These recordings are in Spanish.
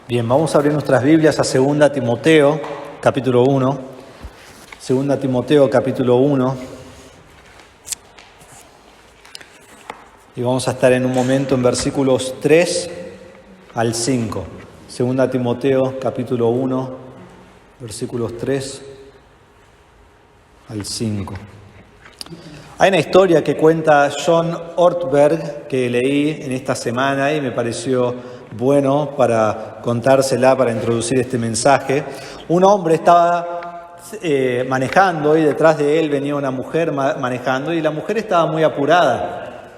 Bien, vamos a abrir nuestras Biblias a 2 Timoteo, capítulo 1. 2 Timoteo, capítulo 1. Y vamos a estar en un momento en versículos 3 al 5. 2 Timoteo, capítulo 1, versículos 3 al 5. Hay una historia que cuenta John Ortberg que leí en esta semana y me pareció bueno para contársela, para introducir este mensaje. Un hombre estaba manejando y detrás de él venía una mujer manejando y la mujer estaba muy apurada.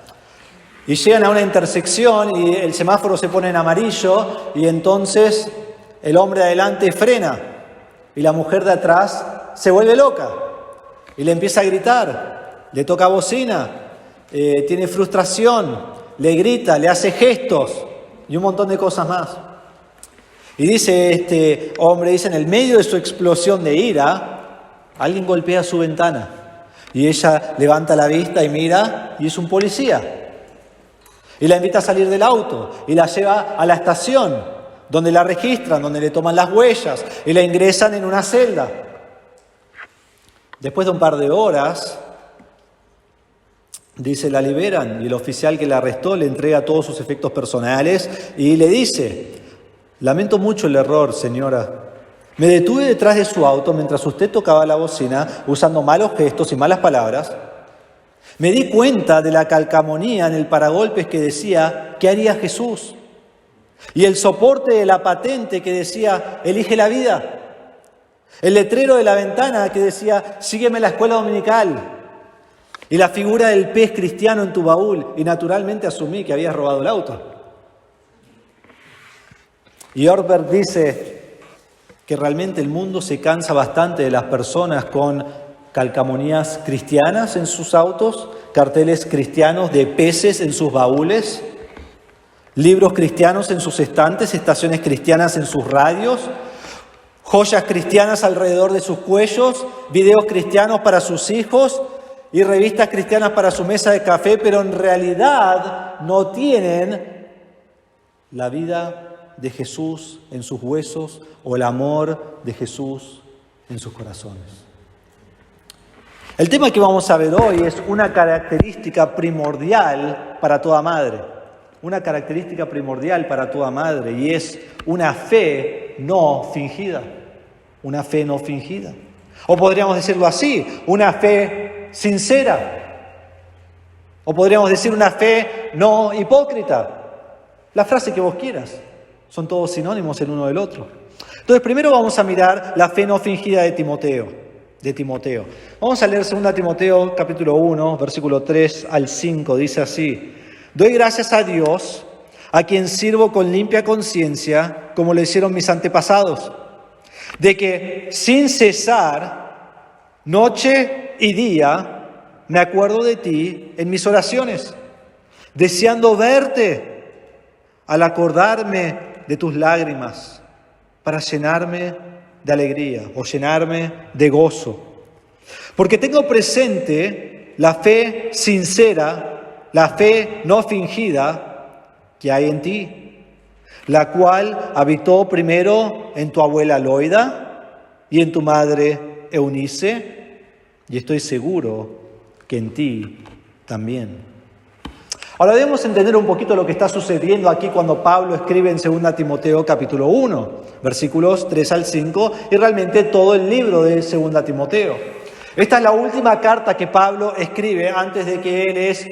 Y llegan a una intersección y el semáforo se pone en amarillo y entonces el hombre de adelante frena y la mujer de atrás se vuelve loca y le empieza a gritar, le toca bocina, tiene frustración, le grita, le hace gestos y un montón de cosas más. Y dice este hombre, en el medio de su explosión de ira, alguien golpea su ventana y ella levanta la vista y mira y es un policía. Y la invita a salir del auto y la lleva a la estación, donde la registran, donde le toman las huellas y la ingresan en una celda. Después de un par de horas, la liberan y el oficial que la arrestó le entrega todos sus efectos personales y le dice: lamento mucho el error, señora. Me detuve detrás de su auto mientras usted tocaba la bocina usando malos gestos y malas palabras. Me di cuenta de la calcamonía en el paragolpes que decía: ¿qué haría Jesús? Y el soporte de la patente que decía: elige la vida. El letrero de la ventana que decía: sígueme a la escuela dominical. Y la figura del pez cristiano en tu baúl. Y naturalmente asumí que habías robado el auto. Y Orberg dice que realmente el mundo se cansa bastante de las personas con calcamonías cristianas en sus autos, carteles cristianos de peces en sus baúles, libros cristianos en sus estantes, estaciones cristianas en sus radios, joyas cristianas alrededor de sus cuellos, videos cristianos para sus hijos y revistas cristianas para su mesa de café, pero en realidad no tienen la vida de Jesús en sus huesos o el amor de Jesús en sus corazones. El tema que vamos a ver hoy es una característica primordial para toda madre. Una característica primordial para toda madre y es una fe no fingida. Una fe no fingida. O podríamos decirlo así, una fe sincera. O podríamos decir una fe no hipócrita. La frase que vos quieras. Son todos sinónimos el uno del otro. Entonces primero vamos a mirar la fe no fingida de Timoteo. Vamos a leer 2 Timoteo capítulo 1, versículo 3 al 5. Dice así: doy gracias a Dios, a quien sirvo con limpia conciencia, como lo hicieron mis antepasados, de que sin cesar, noche y día, me acuerdo de ti en mis oraciones, deseando verte al acordarme de tus lágrimas, para llenarme de alegría o llenarme de gozo. Porque tengo presente la fe sincera, la fe no fingida que hay en ti, la cual habitó primero en tu abuela Loida y en tu madre Eunice, y estoy seguro que en ti también. Ahora debemos entender un poquito lo que está sucediendo aquí cuando Pablo escribe en 2 Timoteo capítulo 1, versículos 3 al 5, y realmente todo el libro de 2 Timoteo. Esta es la última carta que Pablo escribe antes de que él es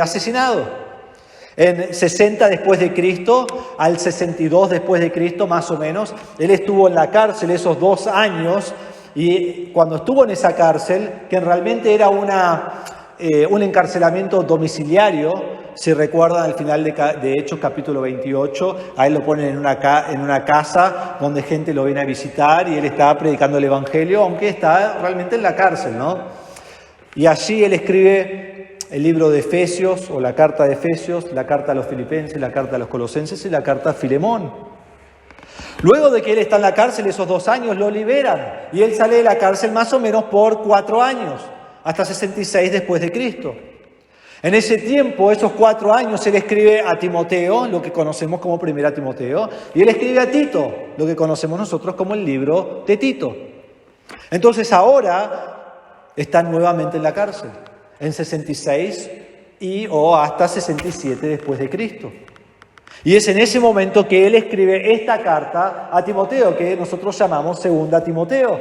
asesinado. En 60 después de Cristo al 62 después de Cristo, más o menos, él estuvo en la cárcel esos 2 años, y cuando estuvo en esa cárcel, que realmente era un encarcelamiento domiciliario, si recuerdan al final de Hechos capítulo 28, a él lo ponen en una casa donde gente lo viene a visitar y él está predicando el evangelio, aunque está realmente en la cárcel, ¿no? Y allí él escribe el libro de Efesios, o la carta de Efesios, la carta a los Filipenses, la carta a los Colosenses y la carta a Filemón. Luego de que él está en la cárcel, esos 2 años lo liberan y él sale de la cárcel más o menos por 4 años, hasta 66 después de Cristo. En ese tiempo, esos 4 años, él escribe a Timoteo, lo que conocemos como 1 Timoteo, y él escribe a Tito, lo que conocemos nosotros como el libro de Tito. Entonces ahora está nuevamente en la cárcel, en 66 o hasta 67 después de Cristo. Y es en ese momento que él escribe esta carta a Timoteo, que nosotros llamamos 2 Timoteo.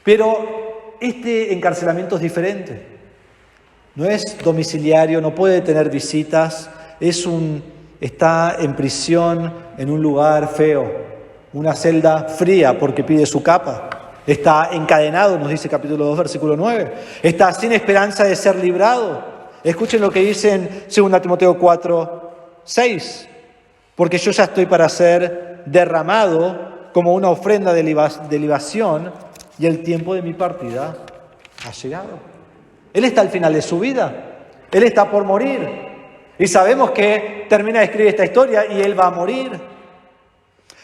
Pero este encarcelamiento es diferente. No es domiciliario, no puede tener visitas, está en prisión en un lugar feo, una celda fría porque pide su capa. Está encadenado, nos dice capítulo 2, versículo 9. Está sin esperanza de ser librado. Escuchen lo que dice en 2 Timoteo 4, 6. Porque yo ya estoy para ser derramado como una ofrenda de libación y el tiempo de mi partida ha llegado. Él está al final de su vida. Él está por morir. Y sabemos que termina de escribir esta historia y él va a morir.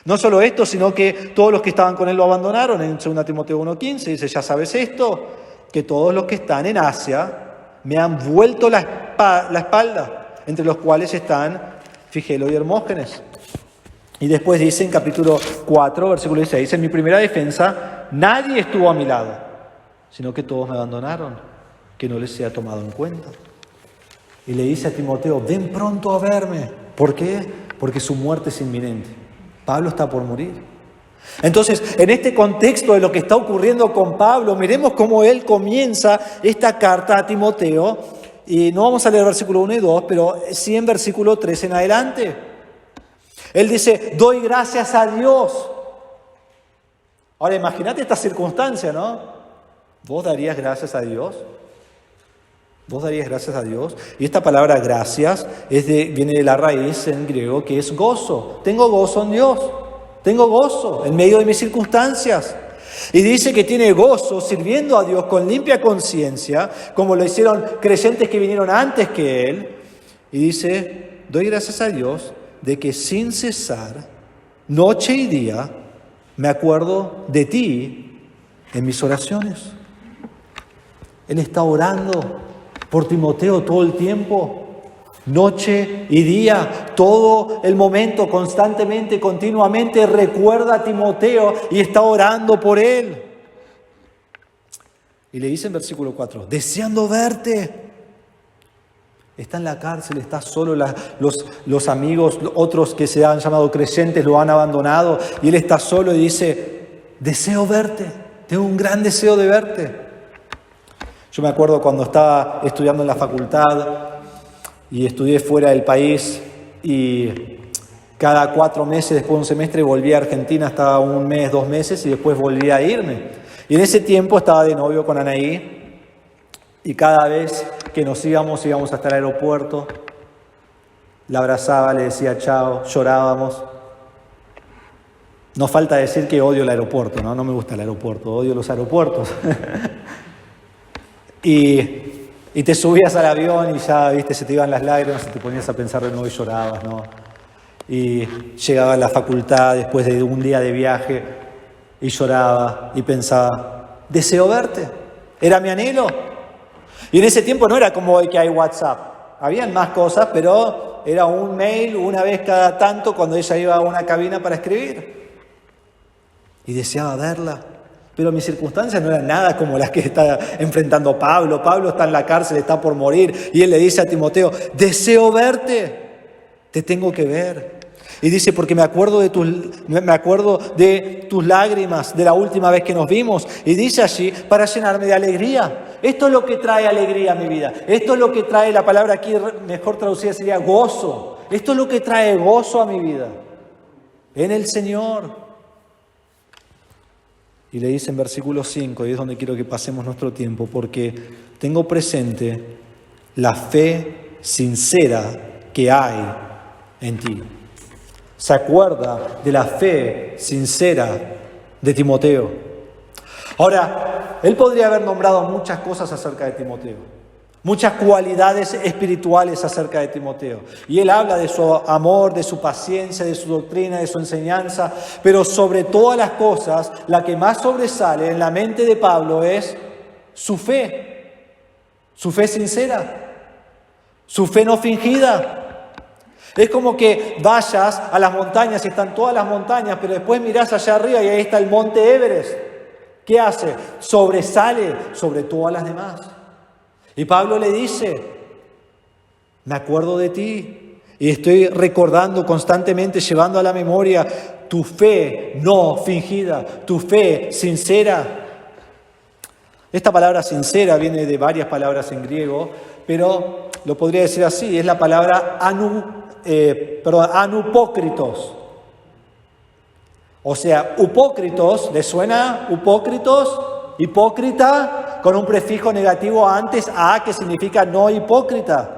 No solo esto, sino que todos los que estaban con él lo abandonaron. En 2 Timoteo 1:15 dice, ya sabes esto, que todos los que están en Asia me han vuelto la espalda, entre los cuales están Figelo y Hermógenes. Y después dice en capítulo 4, versículo 16, en mi primera defensa nadie estuvo a mi lado, sino que todos me abandonaron, que no les sea tomado en cuenta. Y le dice a Timoteo, ven pronto a verme. ¿Por qué? Porque su muerte es inminente. Pablo está por morir. Entonces, en este contexto de lo que está ocurriendo con Pablo, miremos cómo él comienza esta carta a Timoteo. Y no vamos a leer versículo 1 y 2, pero sí en versículo 3 en adelante. Él dice, doy gracias a Dios. Ahora, imagínate esta circunstancia, ¿no? ¿Vos darías gracias a Dios? ¿Vos darías gracias a Dios? Y esta palabra gracias viene de la raíz en griego que es gozo. Tengo gozo en Dios. Tengo gozo en medio de mis circunstancias. Y dice que tiene gozo sirviendo a Dios con limpia conciencia, como lo hicieron creyentes que vinieron antes que él. Y dice, doy gracias a Dios de que sin cesar, noche y día, me acuerdo de ti en mis oraciones. Él está orando por Timoteo todo el tiempo, noche y día, todo el momento, constantemente, continuamente, recuerda a Timoteo y está orando por él. Y le dice en versículo 4, deseando verte. Está en la cárcel, está solo, los amigos, otros que se han llamado creyentes lo han abandonado y él está solo y dice, deseo verte, tengo un gran deseo de verte. Yo me acuerdo cuando estaba estudiando en la facultad y estudié fuera del país y cada 4 meses después de un semestre volví a Argentina, estaba 1 mes, 2 meses y después volví a irme. Y en ese tiempo estaba de novio con Anaí y cada vez que nos íbamos hasta el aeropuerto, la abrazaba, le decía chao, llorábamos. No falta decir que odio el aeropuerto, no me gusta el aeropuerto, odio los aeropuertos. Y te subías al avión y ya, viste, se te iban las lágrimas y te ponías a pensar de nuevo y llorabas, ¿no? Y llegaba a la facultad después de un día de viaje y lloraba y pensaba, deseo verte, era mi anhelo. Y en ese tiempo no era como hoy que hay WhatsApp, habían más cosas, pero era un mail una vez cada tanto cuando ella iba a una cabina para escribir. Y deseaba verla. Pero mis circunstancias no eran nada como las que está enfrentando Pablo. Pablo está en la cárcel, está por morir. Y él le dice a Timoteo, deseo verte, te tengo que ver. Y dice, porque me acuerdo de tus lágrimas de la última vez que nos vimos. Y dice allí, para llenarme de alegría. Esto es lo que trae alegría a mi vida. Esto es lo que trae, la palabra aquí mejor traducida sería gozo. Esto es lo que trae gozo a mi vida. En el Señor. Y le dice en versículo 5, y es donde quiero que pasemos nuestro tiempo, porque tengo presente la fe sincera que hay en ti. Se acuerda de la fe sincera de Timoteo. Ahora, él podría haber nombrado muchas cosas acerca de Timoteo. Muchas cualidades espirituales acerca de Timoteo. Y él habla de su amor, de su paciencia, de su doctrina, de su enseñanza. Pero sobre todas las cosas, la que más sobresale en la mente de Pablo es su fe sincera. Su fe no fingida. Es como que vayas a las montañas y están todas las montañas, pero después mirás allá arriba y ahí está el monte Everest. ¿Qué hace? Sobresale sobre todas las demás. Y Pablo le dice, me acuerdo de ti y estoy recordando constantemente, llevando a la memoria tu fe no fingida, tu fe sincera. Esta palabra sincera viene de varias palabras en griego, pero lo podría decir así, es la palabra anupócritos. O sea, upócritos, ¿le suena upócritos? Hipócrita, con un prefijo negativo antes, a, que significa no hipócrita.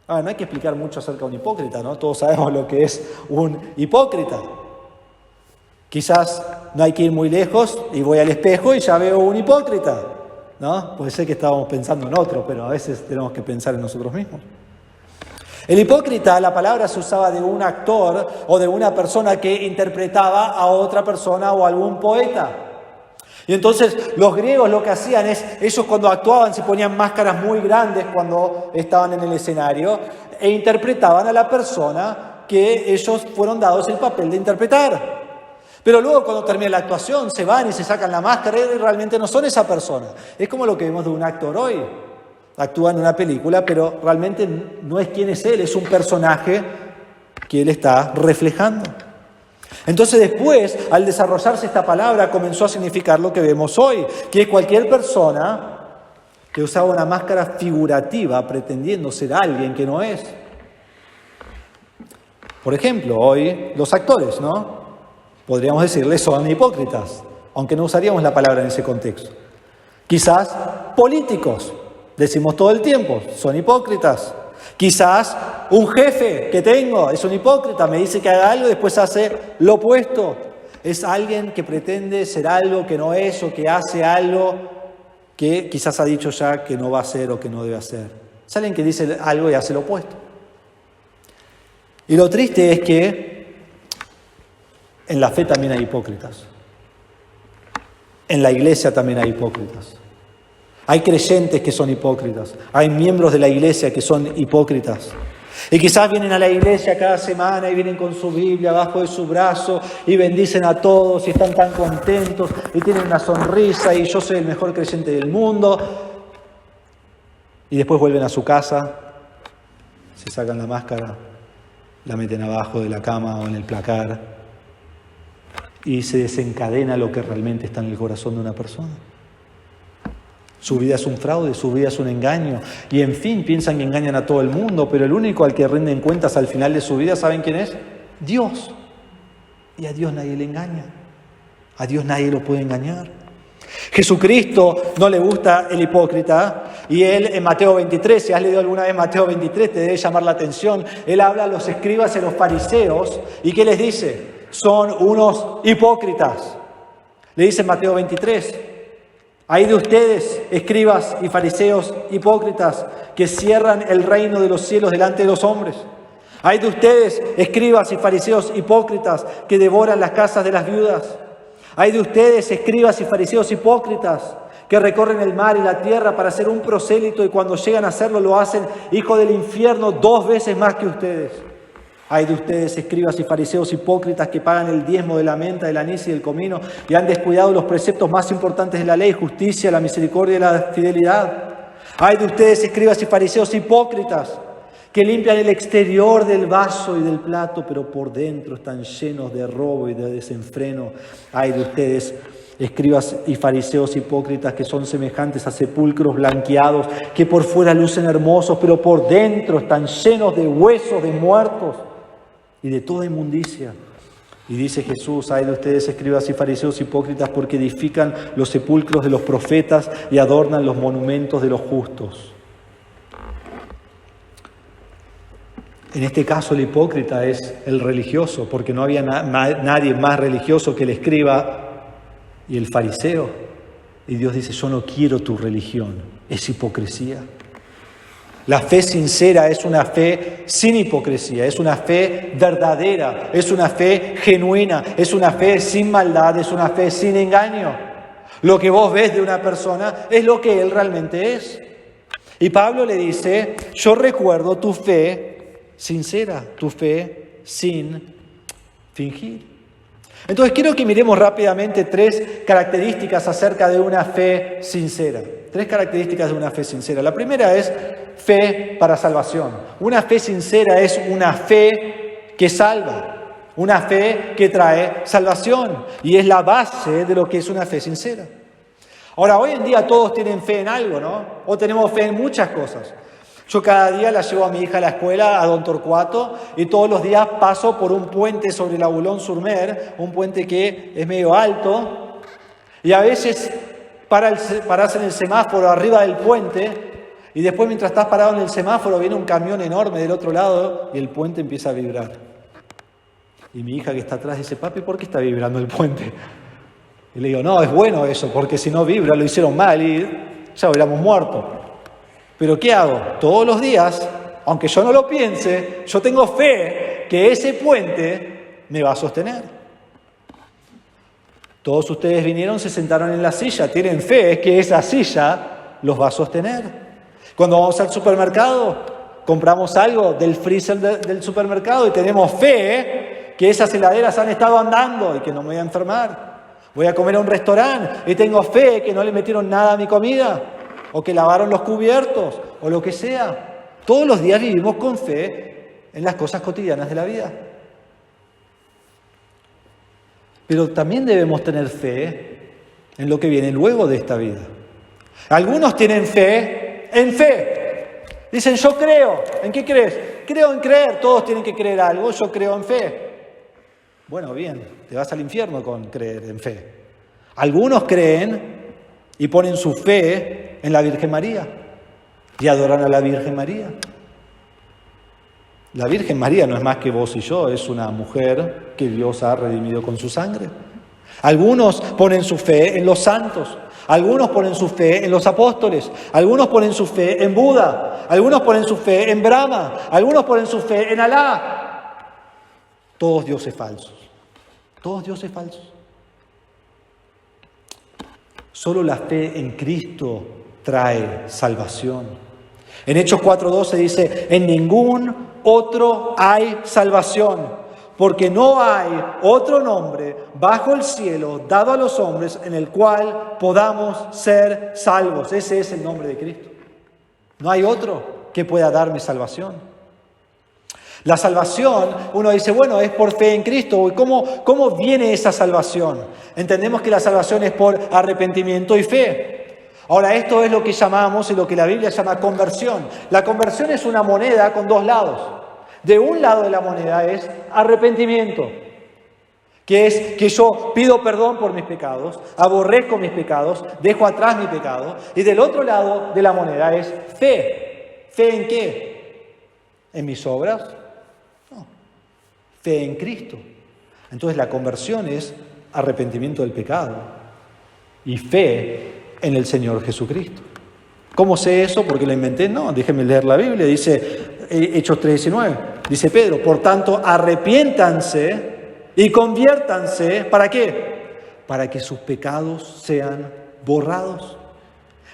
No hay que explicar mucho acerca de un hipócrita, ¿no? Todos sabemos lo que es un hipócrita. Quizás no hay que ir muy lejos y voy al espejo y ya veo un hipócrita, ¿no? Puede ser que estábamos pensando en otro, pero a veces tenemos que pensar en nosotros mismos. El hipócrita, la palabra se usaba de un actor o de una persona que interpretaba a otra persona o algún poeta. Y entonces los griegos lo que hacían es, ellos cuando actuaban se ponían máscaras muy grandes cuando estaban en el escenario e interpretaban a la persona que ellos fueron dados el papel de interpretar. Pero luego cuando termina la actuación se van y se sacan la máscara y realmente no son esa persona. Es como lo que vemos de un actor hoy. Actúa en una película, pero realmente no es quién es él, es un personaje que él está reflejando. Entonces después, al desarrollarse esta palabra, comenzó a significar lo que vemos hoy, que es cualquier persona que usaba una máscara figurativa pretendiendo ser alguien que no es. Por ejemplo, hoy los actores, ¿no? Podríamos decirles son hipócritas, aunque no usaríamos la palabra en ese contexto. Quizás políticos, decimos todo el tiempo, son hipócritas. Quizás un jefe que tengo es un hipócrita, me dice que haga algo y después hace lo opuesto. Es alguien que pretende ser algo que no es o que hace algo que quizás ha dicho ya que no va a hacer o que no debe hacer. Es alguien que dice algo y hace lo opuesto. Y lo triste es que en la fe también hay hipócritas. En la iglesia también hay hipócritas. Hay creyentes que son hipócritas. Hay miembros de la iglesia que son hipócritas. Y quizás vienen a la iglesia cada semana y vienen con su Biblia abajo de su brazo y bendicen a todos y están tan contentos y tienen una sonrisa y yo soy el mejor creyente del mundo. Y después vuelven a su casa, se sacan la máscara, la meten abajo de la cama o en el placar y se desencadena lo que realmente está en el corazón de una persona. Su vida es un fraude, su vida es un engaño. Y en fin, piensan que engañan a todo el mundo, pero el único al que rinden cuentas al final de su vida, ¿saben quién es? Dios. Y a Dios nadie le engaña. A Dios nadie lo puede engañar. Jesucristo no le gusta el hipócrita. Y él en Mateo 23, si has leído alguna vez Mateo 23, te debe llamar la atención. Él habla a los escribas y a los fariseos. ¿Y qué les dice? Son unos hipócritas. Le dice en Mateo 23. Hay de ustedes, escribas y fariseos hipócritas, que cierran el reino de los cielos delante de los hombres. Hay de ustedes, escribas y fariseos hipócritas, que devoran las casas de las viudas. Hay de ustedes, escribas y fariseos hipócritas, que recorren el mar y la tierra para ser un prosélito y cuando llegan a hacerlo lo hacen hijo del infierno 2 veces más que ustedes. Hay de ustedes, escribas y fariseos hipócritas, que pagan el diezmo de la menta, del anís y del comino y han descuidado los preceptos más importantes de la ley, justicia, la misericordia y la fidelidad. Hay de ustedes, escribas y fariseos hipócritas, que limpian el exterior del vaso y del plato, pero por dentro están llenos de robo y de desenfreno. Hay de ustedes, escribas y fariseos hipócritas, que son semejantes a sepulcros blanqueados, que por fuera lucen hermosos, pero por dentro están llenos de huesos de muertos y de toda inmundicia. Y dice Jesús, hay de ustedes, escribas y fariseos hipócritas, porque edifican los sepulcros de los profetas y adornan los monumentos de los justos. En este caso el hipócrita es el religioso, porque no había nadie más religioso que el escriba y el fariseo. Y Dios dice, yo no quiero tu religión, es hipocresía. La fe sincera es una fe sin hipocresía, es una fe verdadera, es una fe genuina, es una fe sin maldad, es una fe sin engaño. Lo que vos ves de una persona es lo que él realmente es. Y Pablo le dice, yo recuerdo tu fe sincera, tu fe sin fingir. Entonces quiero que miremos rápidamente 3 características acerca de una fe sincera. 3 características de una fe sincera. La primera es fe para salvación. Una fe sincera es una fe que salva. Una fe que trae salvación. Y es la base de lo que es una fe sincera. Ahora, hoy en día todos tienen fe en algo, ¿no? O tenemos fe en muchas cosas. Yo cada día la llevo a mi hija a la escuela, a Don Torcuato, y todos los días paso por un puente sobre la Boulogne-sur-Mer, un puente que es medio alto, y a veces paras en el semáforo arriba del puente, y después mientras estás parado en el semáforo viene un camión enorme del otro lado y el puente empieza a vibrar. Y mi hija que está atrás dice, papi, ¿por qué está vibrando el puente? Y le digo, no, es bueno eso, porque si no vibra lo hicieron mal y ya hubiéramos muerto. Pero ¿qué hago? Todos los días, aunque yo no lo piense, yo tengo fe que ese puente me va a sostener. Todos ustedes vinieron, se sentaron en la silla, tienen fe que esa silla los va a sostener. Cuando vamos al supermercado, compramos algo del freezer del supermercado y tenemos fe que esas heladeras han estado andando y que no me voy a enfermar. Voy a comer a un restaurante y tengo fe que no le metieron nada a mi comida. O que lavaron los cubiertos, o lo que sea. Todos los días vivimos con fe en las cosas cotidianas de la vida. Pero también debemos tener fe en lo que viene luego de esta vida. Algunos tienen fe en fe. Dicen, yo creo. ¿En qué crees? Creo en creer. Todos tienen que creer algo. Yo creo en fe. Bueno, bien, te vas al infierno con creer en fe. Algunos creen y ponen su fe en la Virgen María y adoran a la Virgen María. La Virgen María no es más que vos y yo, es una mujer que Dios ha redimido con su sangre. Algunos ponen su fe en los santos, algunos ponen su fe en los apóstoles, algunos ponen su fe en Buda, algunos ponen su fe en Brahma, algunos ponen su fe en Alá. Todos dioses falsos, todos dioses falsos. Solo la fe en Cristo trae salvación. En Hechos 4:12 dice, en ningún otro hay salvación, porque no hay otro nombre bajo el cielo dado a los hombres en el cual podamos ser salvos. Ese es el nombre de Cristo. No hay otro que pueda darme salvación. La salvación, uno dice, bueno, es por fe en Cristo. ¿Y cómo viene esa salvación? Entendemos que la salvación es por arrepentimiento y fe. Ahora, esto es lo que llamamos y lo que la Biblia llama conversión. La conversión es una moneda con 2 lados. De un lado de la moneda es arrepentimiento, que es que yo pido perdón por mis pecados, aborrezco mis pecados, dejo atrás mi pecado. Y del otro lado de la moneda es fe. ¿Fe en qué? ¿En mis obras? No. Fe en Cristo. Entonces la conversión es arrepentimiento del pecado y fe en el Señor Jesucristo. ¿Cómo sé eso? ¿Porque lo inventé? No, déjenme leer la Biblia. Dice Hechos 3:19. Dice Pedro, por tanto, arrepiéntanse y conviértanse. ¿Para qué? Para que sus pecados sean borrados.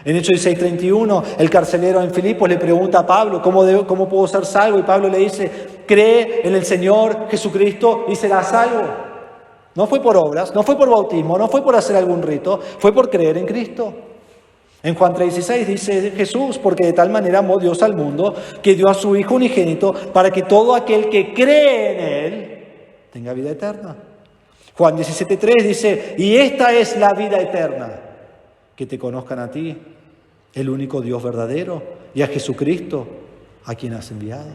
En Hechos 16:31, el carcelero en Filipos le pregunta a Pablo, ¿cómo puedo ser salvo? Y Pablo le dice, cree en el Señor Jesucristo y serás salvo. No fue por obras, no fue por bautismo, no fue por hacer algún rito, fue por creer en Cristo. En Juan 3:16 dice Jesús, porque de tal manera amó Dios al mundo, que dio a su Hijo unigénito, para que todo aquel que cree en Él tenga vida eterna. Juan 17:3 dice, y esta es la vida eterna, que te conozcan a ti, el único Dios verdadero, y a Jesucristo, a quien has enviado.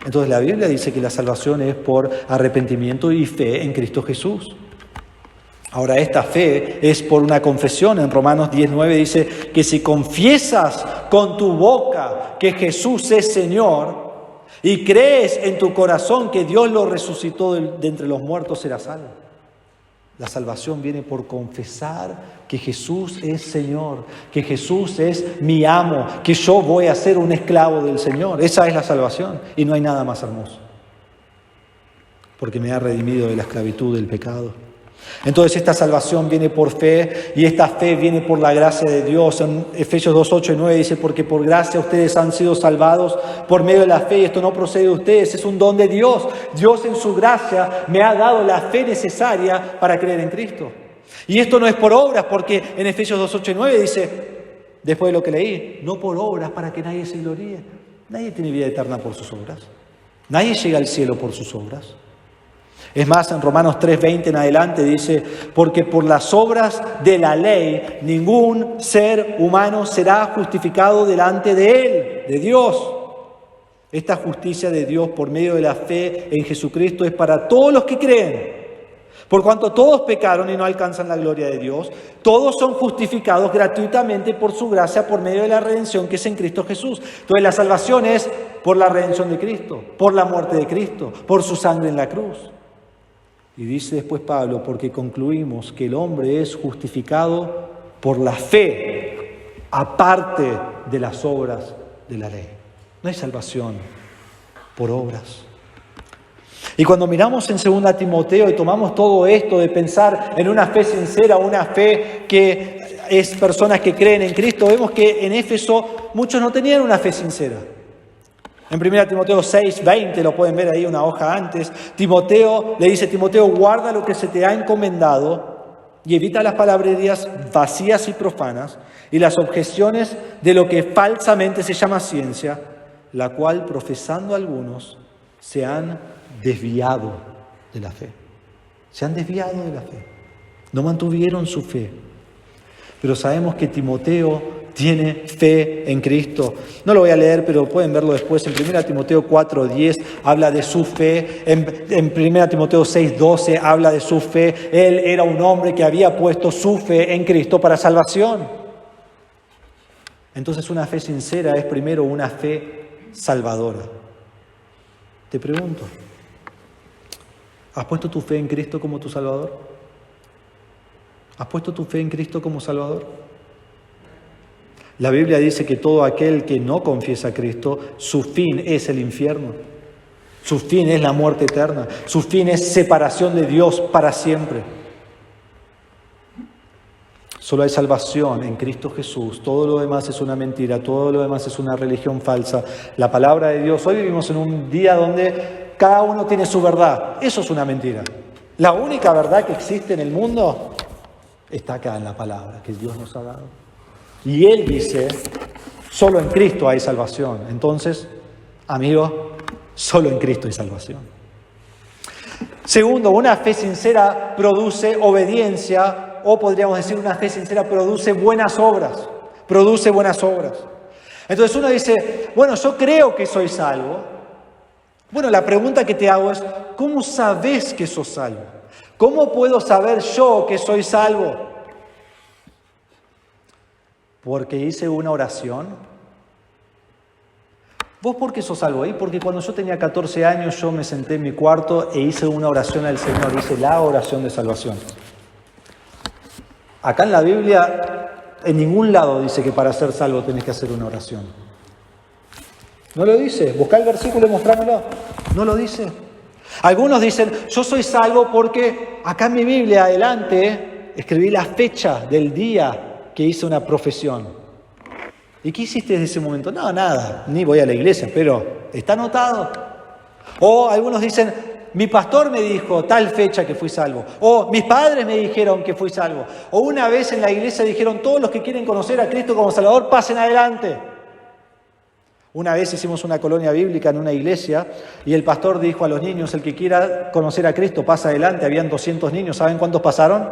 Entonces la Biblia dice que la salvación es por arrepentimiento y fe en Cristo Jesús. Ahora, esta fe es por una confesión. En Romanos 10:9 dice que si confiesas con tu boca que Jesús es Señor y crees en tu corazón que Dios lo resucitó de entre los muertos, serás salvo. La salvación viene por confesar que Jesús es Señor, que Jesús es mi amo, que yo voy a ser un esclavo del Señor. Esa es la salvación y no hay nada más hermoso, porque me ha redimido de la esclavitud del pecado. Entonces esta salvación viene por fe y esta fe viene por la gracia de Dios. En Efesios 2, 8 y 9 dice, porque por gracia ustedes han sido salvados por medio de la fe y esto no procede de ustedes, es un don de Dios. Dios en su gracia me ha dado la fe necesaria para creer en Cristo. Y esto no es por obras, porque en Efesios 2, 8 y 9 dice, después de lo que leí, no por obras para que nadie se gloríe. Nadie tiene vida eterna por sus obras. Nadie llega al cielo por sus obras. Es más, en Romanos 3:20 en adelante dice, porque por las obras de la ley ningún ser humano será justificado delante de él, de Dios. Esta justicia de Dios por medio de la fe en Jesucristo es para todos los que creen. Por cuanto todos pecaron y no alcanzan la gloria de Dios, todos son justificados gratuitamente por su gracia por medio de la redención que es en Cristo Jesús. Entonces la salvación es por la redención de Cristo, por la muerte de Cristo, por su sangre en la cruz. Y dice después Pablo, porque concluimos que el hombre es justificado por la fe, aparte de las obras de la ley. No hay salvación por obras. Y cuando miramos en 2 Timoteo y tomamos todo esto de pensar en una fe sincera, una fe que es personas que creen en Cristo, vemos que en Éfeso muchos no tenían una fe sincera. En 1 Timoteo 6:20, lo pueden ver ahí una hoja antes, Timoteo le dice, Timoteo, guarda lo que se te ha encomendado y evita las palabrerías vacías y profanas y las objeciones de lo que falsamente se llama ciencia, la cual profesando algunos se han desviado de la fe. Se han desviado de la fe. No mantuvieron su fe. Pero sabemos que Timoteo tiene fe en Cristo. No lo voy a leer, pero pueden verlo después. En 1 Timoteo 4:10 habla de su fe. En 1 Timoteo 6:12 habla de su fe. Él era un hombre que había puesto su fe en Cristo para salvación. Entonces una fe sincera es primero una fe salvadora. Te pregunto, ¿has puesto tu fe en Cristo como tu Salvador? ¿Has puesto tu fe en Cristo como Salvador? La Biblia dice que todo aquel que no confiesa a Cristo, su fin es el infierno. Su fin es la muerte eterna. Su fin es separación de Dios para siempre. Solo hay salvación en Cristo Jesús. Todo lo demás es una mentira. Todo lo demás es una religión falsa. La palabra de Dios. Hoy vivimos en un día donde cada uno tiene su verdad. Eso es una mentira. La única verdad que existe en el mundo está acá en la palabra que Dios nos ha dado. Y Él dice, solo en Cristo hay salvación. Entonces, amigo, solo en Cristo hay salvación. Segundo, una fe sincera produce obediencia, o podríamos decir una fe sincera produce buenas obras. Produce buenas obras. Entonces uno dice, bueno, yo creo que soy salvo. Bueno, la pregunta que te hago es, ¿cómo sabes que sos salvo? ¿Cómo puedo saber yo que soy salvo? Porque hice una oración. ¿Vos por qué sos salvo? ¿Y? Porque cuando yo tenía 14 años yo me senté en mi cuarto e hice una oración al Señor. Hice la oración de salvación. Acá en la Biblia, en ningún lado dice que para ser salvo tenés que hacer una oración. No lo dice. Buscá el versículo y mostrámelo. No lo dice. Algunos dicen, yo soy salvo porque acá en mi Biblia adelante escribí la fecha del día que hice una profesión. ¿Y qué hiciste desde ese momento? No, nada, ni voy a la iglesia, pero está anotado. O algunos dicen, mi pastor me dijo tal fecha que fui salvo. O mis padres me dijeron que fui salvo. O una vez en la iglesia dijeron, todos los que quieren conocer a Cristo como Salvador, pasen adelante. Una vez hicimos una colonia bíblica en una iglesia y el pastor dijo a los niños, el que quiera conocer a Cristo, pasa adelante. Habían 200 niños. ¿Saben cuántos pasaron?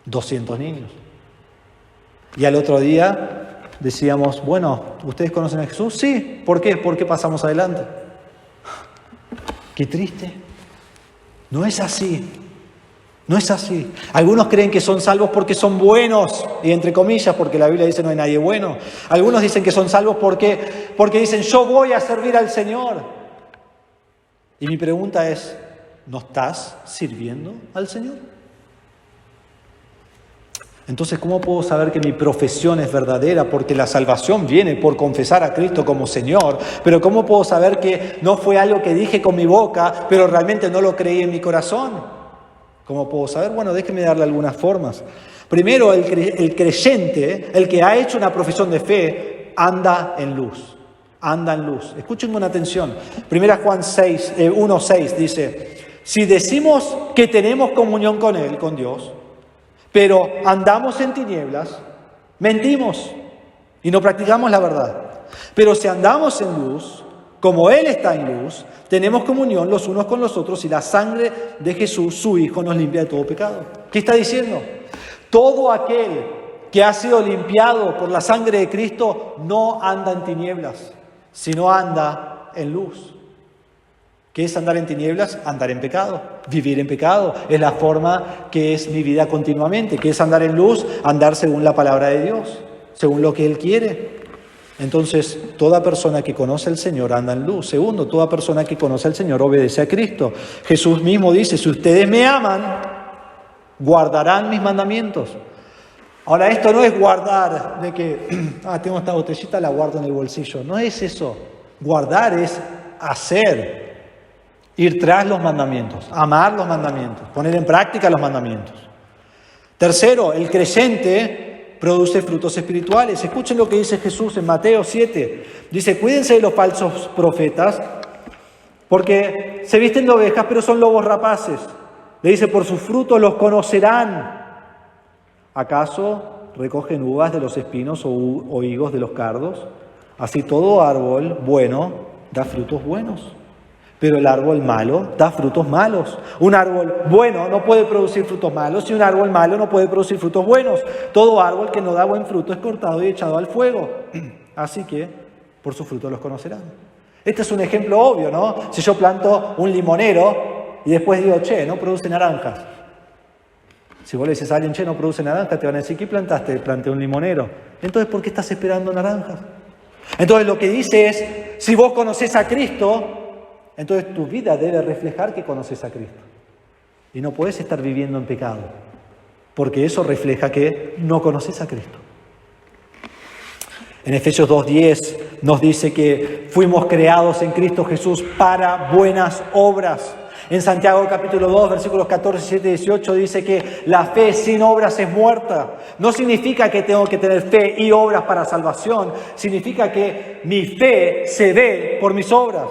200 niños. Y al otro día decíamos, bueno, ¿ustedes conocen a Jesús? Sí. ¿Por qué? ¿Por qué pasamos adelante? Qué triste. No es así. No es así. Algunos creen que son salvos porque son buenos, y entre comillas, porque la Biblia dice no hay nadie bueno. Algunos dicen que son salvos porque dicen yo voy a servir al Señor. Y mi pregunta es, ¿no estás sirviendo al Señor? Entonces, ¿cómo puedo saber que mi profesión es verdadera? Porque la salvación viene por confesar a Cristo como Señor. Pero ¿cómo puedo saber que no fue algo que dije con mi boca, pero realmente no lo creí en mi corazón? ¿Cómo puedo saber? Bueno, déjeme darle algunas formas. Primero, el creyente, el que ha hecho una profesión de fe, anda en luz. Anda en luz. Escuchen con atención. 1 Juan 1:6 dice, si decimos que tenemos comunión con Él, con Dios, pero andamos en tinieblas, mentimos y no practicamos la verdad. Pero si andamos en luz, como Él está en luz, tenemos comunión los unos con los otros y la sangre de Jesús, su Hijo, nos limpia de todo pecado. ¿Qué está diciendo? Todo aquel que ha sido limpiado por la sangre de Cristo no anda en tinieblas, sino anda en luz. ¿Qué es andar en tinieblas? Andar en pecado, vivir en pecado. Es la forma que es mi vida continuamente. ¿Qué es andar en luz? Andar según la palabra de Dios, según lo que Él quiere. Entonces, toda persona que conoce al Señor anda en luz. Segundo, toda persona que conoce al Señor obedece a Cristo. Jesús mismo dice, si ustedes me aman, guardarán mis mandamientos. Ahora, esto no es guardar de que, tengo esta botellita, la guardo en el bolsillo. No es eso. Guardar es hacer, ir tras los mandamientos, amar los mandamientos, poner en práctica los mandamientos. Tercero, el creyente produce frutos espirituales. Escuchen lo que dice Jesús en Mateo 7. Dice, cuídense de los falsos profetas, porque se visten de ovejas, pero son lobos rapaces. Le dice, por sus frutos los conocerán. ¿Acaso recogen uvas de los espinos o higos de los cardos? Así todo árbol bueno da frutos buenos, pero el árbol malo da frutos malos. Un árbol bueno no puede producir frutos malos y un árbol malo no puede producir frutos buenos. Todo árbol que no da buen fruto es cortado y echado al fuego. Así que por sus frutos los conocerán. Este es un ejemplo obvio, ¿no? Si yo planto un limonero y después digo, no produce naranjas. Si vos le dices a alguien, no produce naranjas, te van a decir, ¿qué plantaste? Planté un limonero. Entonces, ¿por qué estás esperando naranjas? Entonces, lo que dice es, si vos conocés a Cristo, entonces tu vida debe reflejar que conoces a Cristo. Y no puedes estar viviendo en pecado, porque eso refleja que no conoces a Cristo. En Efesios 2:10 nos dice que fuimos creados en Cristo Jesús para buenas obras. En Santiago capítulo 2, versículos 14, 17 y 18 dice que la fe sin obras es muerta. No significa que tengo que tener fe y obras para salvación. Significa que mi fe se ve por mis obras.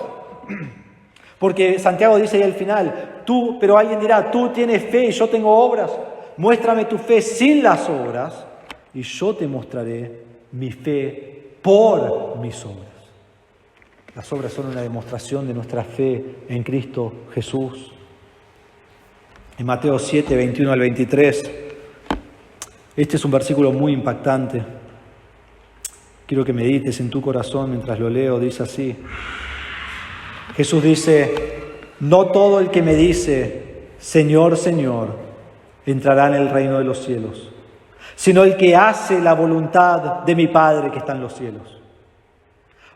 Porque Santiago dice ahí al final, pero alguien dirá, tú tienes fe y yo tengo obras. Muéstrame tu fe sin las obras y yo te mostraré mi fe por mis obras. Las obras son una demostración de nuestra fe en Cristo Jesús. En Mateo 7, 21 al 23, este es un versículo muy impactante. Quiero que medites en tu corazón mientras lo leo. Dice así. Jesús dice, no todo el que me dice, Señor, Señor, entrará en el reino de los cielos, sino el que hace la voluntad de mi Padre que está en los cielos.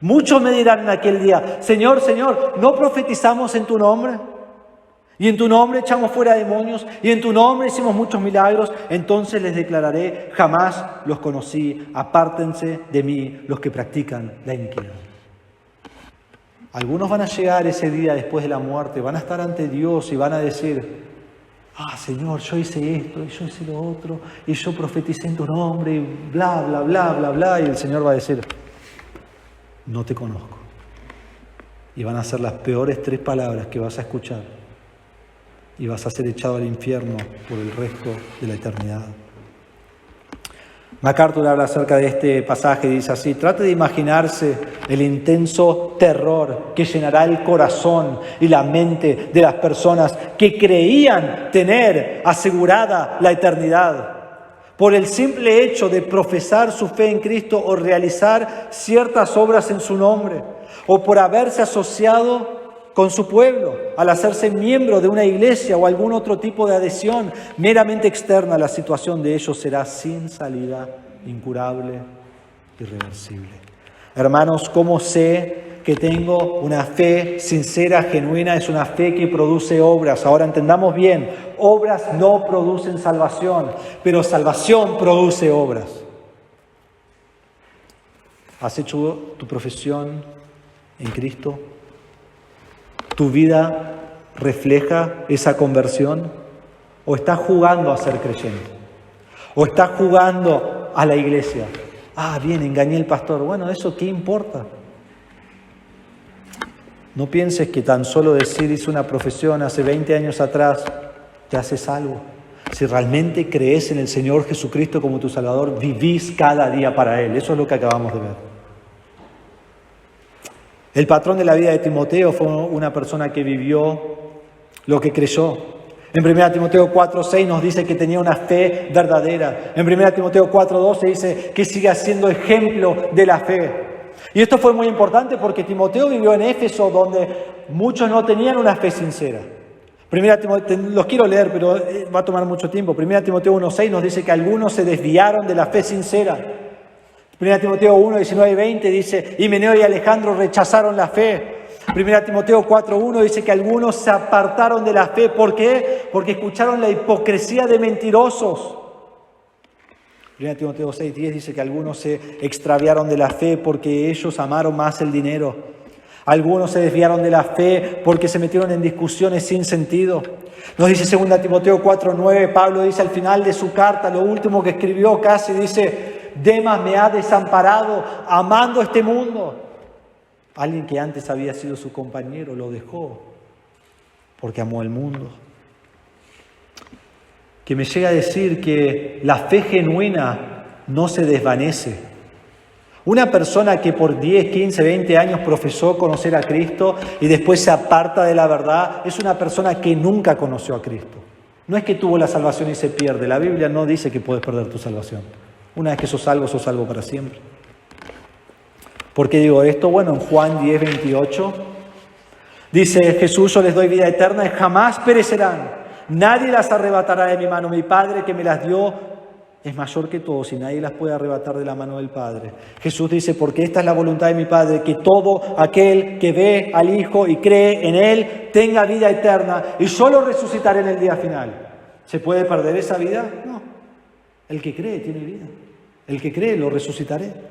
Muchos me dirán en aquel día, Señor, Señor, ¿no profetizamos en tu nombre? Y en tu nombre echamos fuera demonios, y en tu nombre hicimos muchos milagros. Entonces les declararé, jamás los conocí, apártense de mí los que practican la iniquidad. Algunos van a llegar ese día después de la muerte, van a estar ante Dios y van a decir, Señor, yo hice esto, y yo hice lo otro, y yo profeticé en tu nombre, y bla, bla, bla, bla, bla. Y el Señor va a decir, no te conozco. Y van a ser las peores 3 palabras que vas a escuchar. Y vas a ser echado al infierno por el resto de la eternidad. MacArthur habla acerca de este pasaje y dice así, trate de imaginarse el intenso terror que llenará el corazón y la mente de las personas que creían tener asegurada la eternidad por el simple hecho de profesar su fe en Cristo o realizar ciertas obras en su nombre, o por haberse asociado con su pueblo, al hacerse miembro de una iglesia o algún otro tipo de adhesión meramente externa. La situación de ellos será sin salida, incurable, irreversible. Hermanos, ¿cómo sé que tengo una fe sincera, genuina? Es una fe que produce obras. Ahora entendamos bien, obras no producen salvación, pero salvación produce obras. ¿Has hecho tu profesión en Cristo? ¿Tu vida refleja esa conversión? ¿O estás jugando a ser creyente? ¿O estás jugando a la iglesia? Bien, engañé al pastor. Bueno, ¿eso qué importa? No pienses que tan solo decir hice una profesión hace 20 años atrás te hace salvo. Si realmente crees en el Señor Jesucristo como tu Salvador, vivís cada día para Él. Eso es lo que acabamos de ver. El patrón de la vida de Timoteo fue una persona que vivió lo que creyó. En 1 Timoteo 4:6 nos dice que tenía una fe verdadera. En 1 Timoteo 4:12 dice que sigue siendo ejemplo de la fe. Y esto fue muy importante porque Timoteo vivió en Éfeso, donde muchos no tenían una fe sincera. Los quiero leer, pero va a tomar mucho tiempo. 1 Timoteo 1:6 nos dice que algunos se desviaron de la fe sincera. 1 Timoteo 1:19 y 20 dice, Himeneo y Alejandro rechazaron la fe. 1 Timoteo 4:1 dice que algunos se apartaron de la fe. ¿Por qué? Porque escucharon la hipocresía de mentirosos. 1 Timoteo 6:10 dice que algunos se extraviaron de la fe porque ellos amaron más el dinero. Algunos se desviaron de la fe porque se metieron en discusiones sin sentido. Nos dice 2 Timoteo 4:9, Pablo dice al final de su carta, lo último que escribió casi, dice, Demas me ha desamparado amando este mundo. Alguien que antes había sido su compañero lo dejó porque amó el mundo. Que me llega a decir que la fe genuina no se desvanece. Una persona que por 10, 15, 20 años profesó conocer a Cristo y después se aparta de la verdad, es una persona que nunca conoció a Cristo. No es que tuvo la salvación y se pierde. La Biblia no dice que puedes perder tu salvación. Una vez que sos salvo para siempre. ¿Por qué digo esto? Bueno, en Juan 10:28 dice Jesús, yo les doy vida eterna y jamás perecerán. Nadie las arrebatará de mi mano. Mi Padre que me las dio es mayor que todos y nadie las puede arrebatar de la mano del Padre. Jesús dice, porque esta es la voluntad de mi Padre, que todo aquel que ve al Hijo y cree en Él tenga vida eterna y yo lo resucitaré en el día final. ¿Se puede perder esa vida? No. El que cree tiene vida. El que cree lo resucitaré.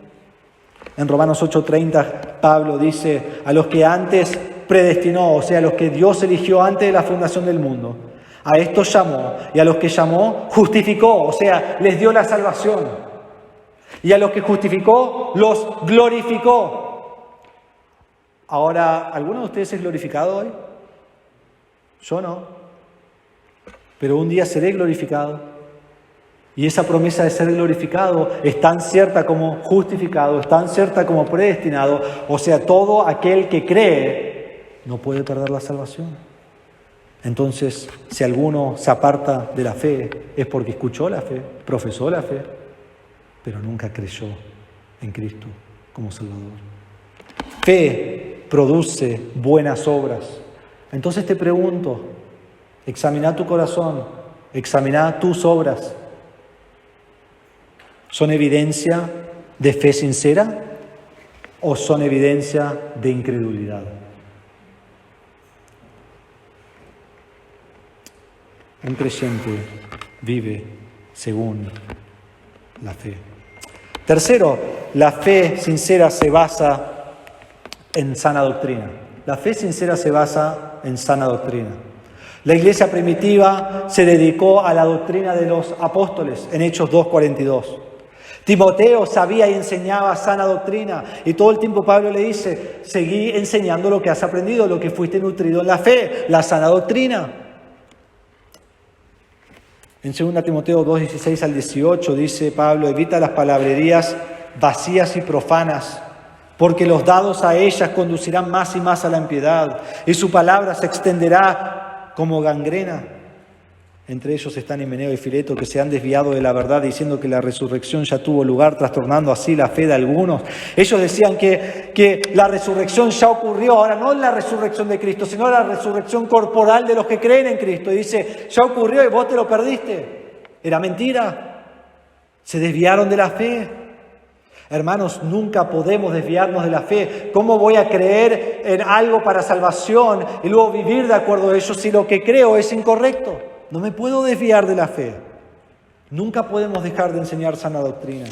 En Romanos 8:30 Pablo dice, a los que antes predestinó, o sea, a los que Dios eligió antes de la fundación del mundo, a estos llamó, y a los que llamó, justificó, o sea, les dio la salvación. Y a los que justificó, los glorificó. Ahora, ¿alguno de ustedes es glorificado hoy? Yo no. Pero un día seré glorificado. Y esa promesa de ser glorificado es tan cierta como justificado, es tan cierta como predestinado. O sea, todo aquel que cree no puede perder la salvación. Entonces, si alguno se aparta de la fe, es porque escuchó la fe, profesó la fe, pero nunca creyó en Cristo como Salvador. Fe produce buenas obras. Entonces te pregunto, examina tu corazón, examina tus obras. ¿Son evidencia de fe sincera o son evidencia de incredulidad? Un creyente vive según la fe. Tercero, la fe sincera se basa en sana doctrina. La fe sincera se basa en sana doctrina. La iglesia primitiva se dedicó a la doctrina de los apóstoles en Hechos 2:42. Timoteo sabía y enseñaba sana doctrina y todo el tiempo Pablo le dice, seguí enseñando lo que has aprendido, lo que fuiste nutrido en la fe, la sana doctrina. En 2 Timoteo 2:16 al 18 dice Pablo, evita las palabrerías vacías y profanas, porque los dados a ellas conducirán más y más a la impiedad, y su palabra se extenderá como gangrena. Entre ellos están Himeneo y Fileto, que se han desviado de la verdad, diciendo que la resurrección ya tuvo lugar, trastornando así la fe de algunos. Ellos decían que la resurrección ya ocurrió, ahora no la resurrección de Cristo, sino la resurrección corporal de los que creen en Cristo. Y dice, ya ocurrió y vos te lo perdiste. Era mentira. Se desviaron de la fe. Hermanos, nunca podemos desviarnos de la fe. ¿Cómo voy a creer en algo para salvación y luego vivir de acuerdo a ello si lo que creo es incorrecto? No me puedo desviar de la fe. Nunca podemos dejar de enseñar sana doctrina.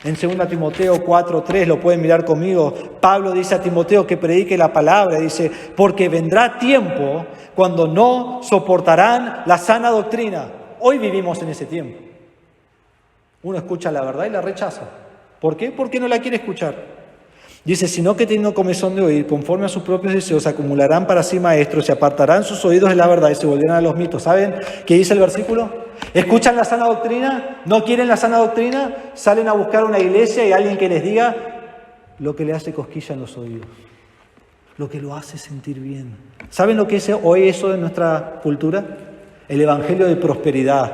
En 2 Timoteo 4:3, lo pueden mirar conmigo, Pablo dice a Timoteo que predique la palabra. Dice, porque vendrá tiempo cuando no soportarán la sana doctrina. Hoy vivimos en ese tiempo. Uno escucha la verdad y la rechaza. ¿Por qué? Porque no la quiere escuchar. Dice, sino que teniendo comezón de oír, conforme a sus propios deseos, acumularán para sí maestros y apartarán sus oídos de la verdad y se volverán a los mitos. ¿Saben qué dice el versículo? ¿Escuchan la sana doctrina? ¿No quieren la sana doctrina? Salen a buscar una iglesia y alguien que les diga lo que le hace cosquilla en los oídos, lo que lo hace sentir bien. ¿Saben lo que es hoy eso en nuestra cultura? El evangelio de prosperidad,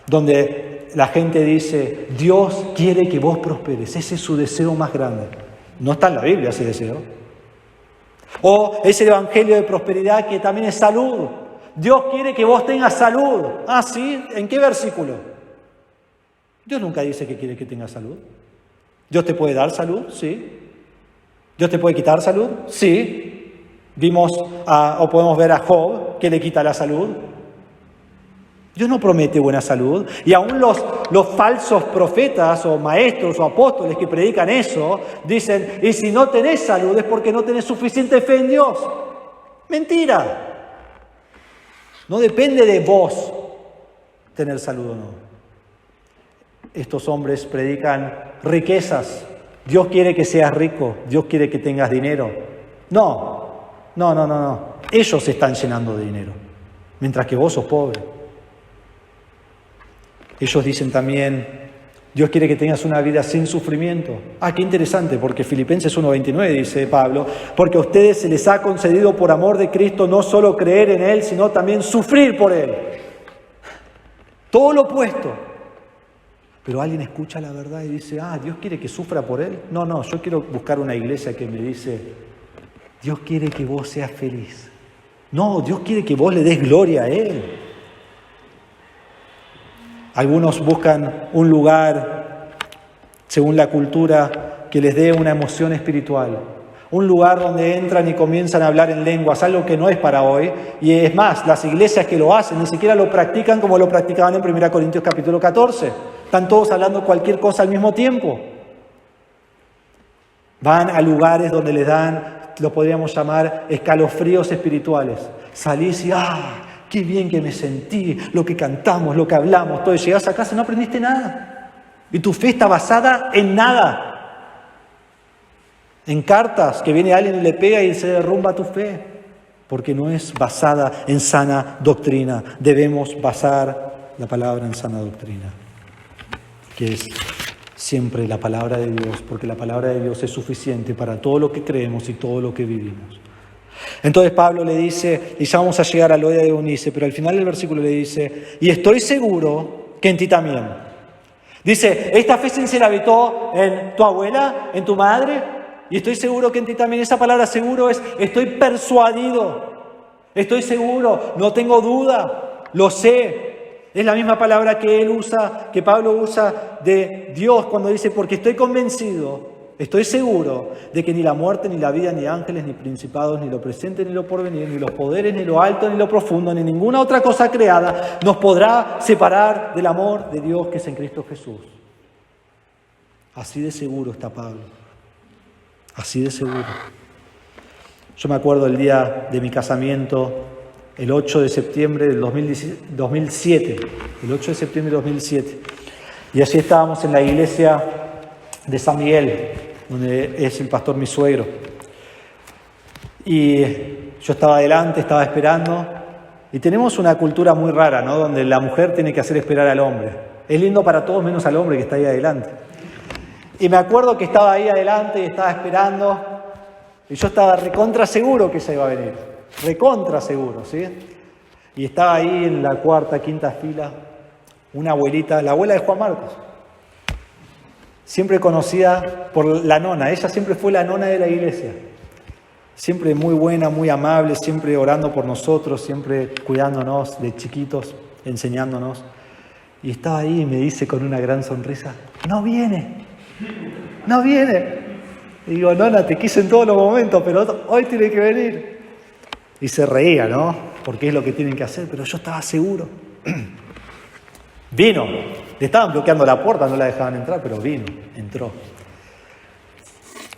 donde la gente dice, Dios quiere que vos prosperes, ese es su deseo más grande. No está en la Biblia ese deseo. O es el evangelio de prosperidad que también es salud. Dios quiere que vos tengas salud. Ah, ¿sí? ¿En qué versículo? Dios nunca dice que quiere que tengas salud. ¿Dios te puede dar salud? Sí. ¿Dios te puede quitar salud? Sí. O podemos ver a Job, que le quita la salud. Dios no promete buena salud. Y aún los falsos profetas o maestros o apóstoles que predican eso, dicen, y si no tenés salud es porque no tenés suficiente fe en Dios. Mentira. No depende de vos tener salud o no. Estos hombres predican riquezas. Dios quiere que seas rico. Dios quiere que tengas dinero. No. Ellos se están llenando de dinero, mientras que vos sos pobre. Ellos dicen también, Dios quiere que tengas una vida sin sufrimiento. Ah, qué interesante, porque Filipenses 1:29 dice Pablo, porque a ustedes se les ha concedido por amor de Cristo no solo creer en Él, sino también sufrir por Él. Todo lo opuesto. Pero alguien escucha la verdad y dice, Dios quiere que sufra por Él. No, yo quiero buscar una iglesia que me dice, Dios quiere que vos seas feliz. No, Dios quiere que vos le des gloria a Él. Algunos buscan un lugar, según la cultura, que les dé una emoción espiritual. Un lugar donde entran y comienzan a hablar en lenguas, algo que no es para hoy. Y es más, las iglesias que lo hacen ni siquiera lo practican como lo practicaban en 1 Corintios capítulo 14. Están todos hablando cualquier cosa al mismo tiempo. Van a lugares donde les dan, lo podríamos llamar, escalofríos espirituales. Salís y qué bien que me sentí, lo que cantamos, lo que hablamos, todo. Y llegás a casa y no aprendiste nada. Y tu fe está basada en nada. En cartas que viene alguien y le pega y se derrumba tu fe. Porque no es basada en sana doctrina. Debemos basar la palabra en sana doctrina, que es siempre la palabra de Dios, porque la palabra de Dios es suficiente para todo lo que creemos y todo lo que vivimos. Entonces Pablo le dice, y ya vamos a llegar a Loida de Eunice, pero al final del versículo le dice, y estoy seguro que en ti también. Dice, esta fe sincera habitó en tu abuela, en tu madre, y estoy seguro que en ti también. Esa palabra seguro es, estoy persuadido, estoy seguro, no tengo duda, lo sé. Es la misma palabra que Pablo usa de Dios cuando dice, porque estoy convencido, estoy seguro de que ni la muerte, ni la vida, ni ángeles, ni principados, ni lo presente, ni lo porvenir, ni los poderes, ni lo alto, ni lo profundo, ni ninguna otra cosa creada nos podrá separar del amor de Dios que es en Cristo Jesús. Así de seguro está Pablo. Así de seguro. Yo me acuerdo el día de mi casamiento, el 8 de septiembre del 2007. El 8 de septiembre del 2007. Y así estábamos en la iglesia de San Miguel, donde es el pastor mi suegro. Y yo estaba adelante, estaba esperando. Y tenemos una cultura muy rara, ¿no? Donde la mujer tiene que hacer esperar al hombre. Es lindo para todos menos al hombre que está ahí adelante. Y me acuerdo que estaba ahí adelante y estaba esperando. Y yo estaba recontra seguro que ella iba a venir. Recontra seguro, ¿sí? Y estaba ahí en la cuarta, quinta fila, una abuelita, la abuela de Juan Marcos. Siempre conocida por la nona. Ella siempre fue la nona de la iglesia. Siempre muy buena, muy amable, siempre orando por nosotros, siempre cuidándonos de chiquitos, enseñándonos. Y estaba ahí y me dice con una gran sonrisa, no viene. Y digo, nona, te quise en todos los momentos, pero hoy tiene que venir. Y se reía, ¿no? Porque es lo que tienen que hacer, pero yo estaba seguro. Vino. Le estaban bloqueando la puerta, no la dejaban entrar, pero vino, entró.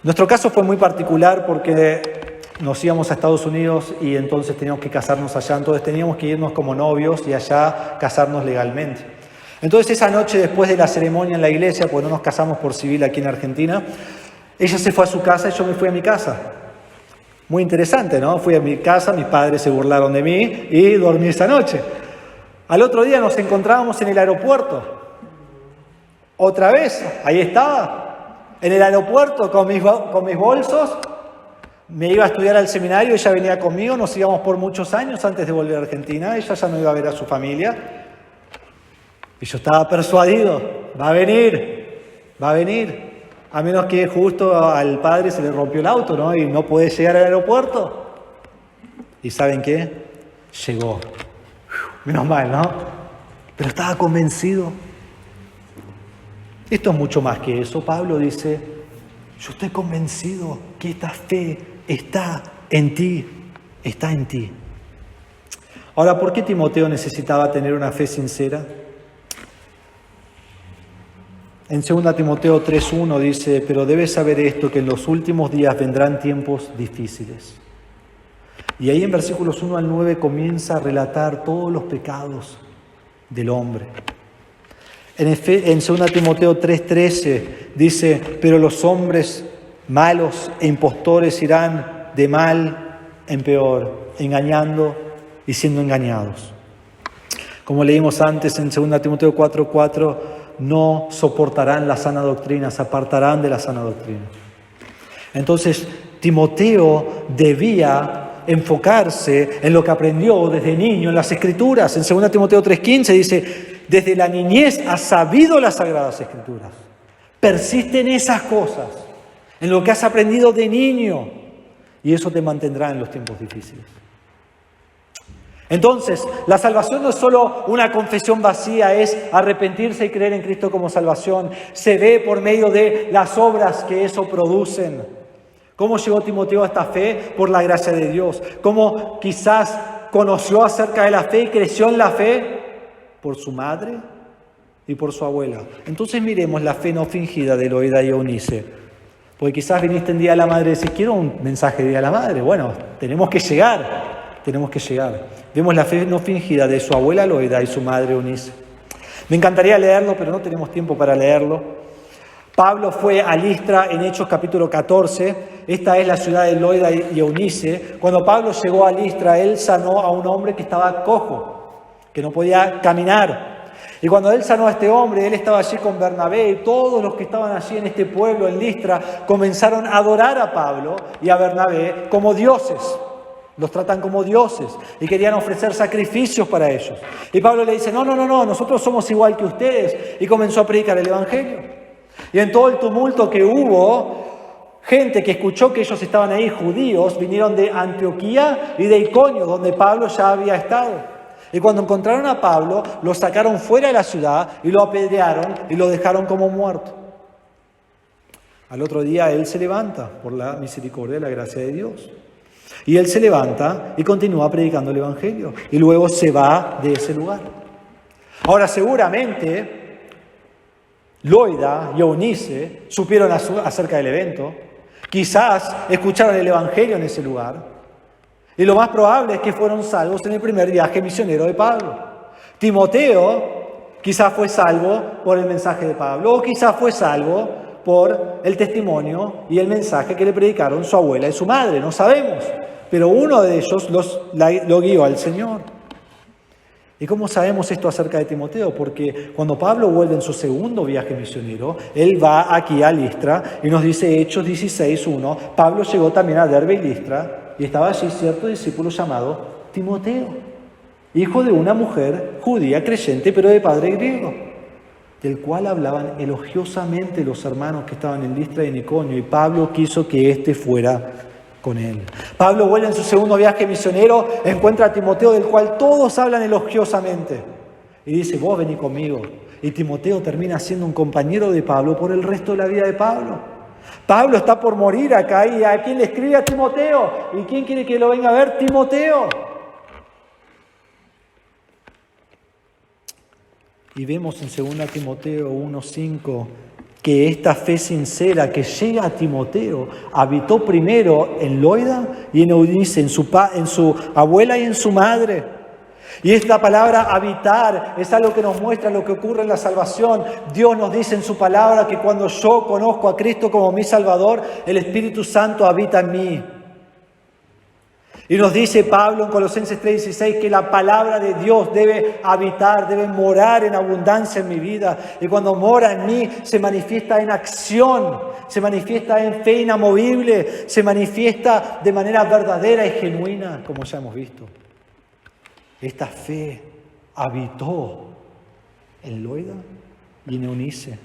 Nuestro caso fue muy particular porque nos íbamos a Estados Unidos y entonces teníamos que casarnos allá, entonces teníamos que irnos como novios y allá casarnos legalmente. Entonces esa noche, después de la ceremonia en la iglesia, pues no nos casamos por civil aquí en Argentina, ella se fue a su casa y yo me fui a mi casa. Muy interesante, ¿no? Fui a mi casa, mis padres se burlaron de mí y dormí esa noche. Al otro día nos encontrábamos en el aeropuerto. Otra vez, ahí estaba, en el aeropuerto con mis bolsos. Me iba a estudiar al seminario, ella venía conmigo, nos íbamos por muchos años antes de volver a Argentina. Ella ya no iba a ver a su familia. Y yo estaba persuadido, va a venir. A menos que justo al padre se le rompió el auto, ¿no? Y no puede llegar al aeropuerto. ¿Y saben qué? Llegó. Menos mal, ¿no? Pero estaba convencido. Esto es mucho más que eso. Pablo dice, yo estoy convencido que esta fe está en ti. Está en ti. Ahora, ¿por qué Timoteo necesitaba tener una fe sincera? En 2 Timoteo 3:1 dice, pero debes saber esto, que en los últimos días vendrán tiempos difíciles. Y ahí en versículos 1 al 9 comienza a relatar todos los pecados del hombre. En 2 Timoteo 3:13 dice, pero los hombres malos e impostores irán de mal en peor, engañando y siendo engañados. Como leímos antes en 2 Timoteo 4:4, no soportarán la sana doctrina, se apartarán de la sana doctrina. Entonces, Timoteo debía enfocarse en lo que aprendió desde niño en las Escrituras. En 2 Timoteo 3:15 dice, desde la niñez has sabido las Sagradas Escrituras. Persiste en esas cosas, en lo que has aprendido de niño, y eso te mantendrá en los tiempos difíciles. Entonces, la salvación no es solo una confesión vacía, es arrepentirse y creer en Cristo como salvación. Se ve por medio de las obras que eso producen. ¿Cómo llegó Timoteo a esta fe? Por la gracia de Dios. ¿Cómo quizás conoció acerca de la fe y creció en la fe? Por su madre y por su abuela. Entonces miremos la fe no fingida de Loida y Eunice. Porque quizás viniste en Día de la Madre y decís, quiero un mensaje de Día de la Madre. Bueno, tenemos que llegar. Vemos la fe no fingida de su abuela Loida y su madre Eunice. Me encantaría leerlo, pero no tenemos tiempo para leerlo. Pablo fue a Listra en Hechos capítulo 14. Esta es la ciudad de Loida y Eunice. Cuando Pablo llegó a Listra, él sanó a un hombre que estaba cojo, que no podía caminar. Y cuando él sanó a este hombre, él estaba allí con Bernabé y todos los que estaban allí en este pueblo, en Listra, comenzaron a adorar a Pablo y a Bernabé como dioses. Los tratan como dioses y querían ofrecer sacrificios para ellos. Y Pablo le dice, no, nosotros somos igual que ustedes. Y comenzó a predicar el Evangelio. Y en todo el tumulto que hubo, gente que escuchó que ellos estaban ahí, judíos, vinieron de Antioquía y de Iconio, donde Pablo ya había estado. Y cuando encontraron a Pablo, lo sacaron fuera de la ciudad y lo apedrearon y lo dejaron como muerto. Al otro día él se levanta por la misericordia y la gracia de Dios. Y él se levanta y continúa predicando el Evangelio. Y luego se va de ese lugar. Ahora, seguramente, Loida y Eunice supieron acerca del evento. Quizás escucharon el Evangelio en ese lugar. Y lo más probable es que fueron salvos en el primer viaje misionero de Pablo. Timoteo quizás fue salvo por el mensaje de Pablo. O quizás fue salvo por el testimonio y el mensaje que le predicaron su abuela y su madre. No sabemos. Pero uno de ellos lo guió al Señor. ¿Y cómo sabemos esto acerca de Timoteo? Porque cuando Pablo vuelve en su segundo viaje misionero, él va aquí a Listra y nos dice Hechos 16:1, Pablo llegó también a Derbe y Listra y estaba allí cierto discípulo llamado Timoteo, hijo de una mujer judía creyente pero de padre griego, del cual hablaban elogiosamente los hermanos que estaban en Listra y en Iconio, y Pablo quiso que éste fuera con él. Pablo vuelve en su segundo viaje misionero, encuentra a Timoteo, del cual todos hablan elogiosamente, y dice, vos vení conmigo. Y Timoteo termina siendo un compañero de Pablo por el resto de la vida de Pablo. Pablo está por morir acá, y ¿a quién le escribe? A Timoteo. ¿Y quién quiere que lo venga a ver? Timoteo. Y vemos en 2 Timoteo 1:5 que esta fe sincera que llega a Timoteo habitó primero en Loida y en Eunice, en su abuela y en su madre. Y esta palabra habitar es algo que nos muestra lo que ocurre en la salvación. Dios nos dice en su palabra que cuando yo conozco a Cristo como mi Salvador, el Espíritu Santo habita en mí. Y nos dice Pablo en Colosenses 3:16 que la palabra de Dios debe habitar, debe morar en abundancia en mi vida. Y cuando mora en mí se manifiesta en acción, se manifiesta en fe inamovible, se manifiesta de manera verdadera y genuina, como ya hemos visto. Esta fe habitó en Loida y en Eunice.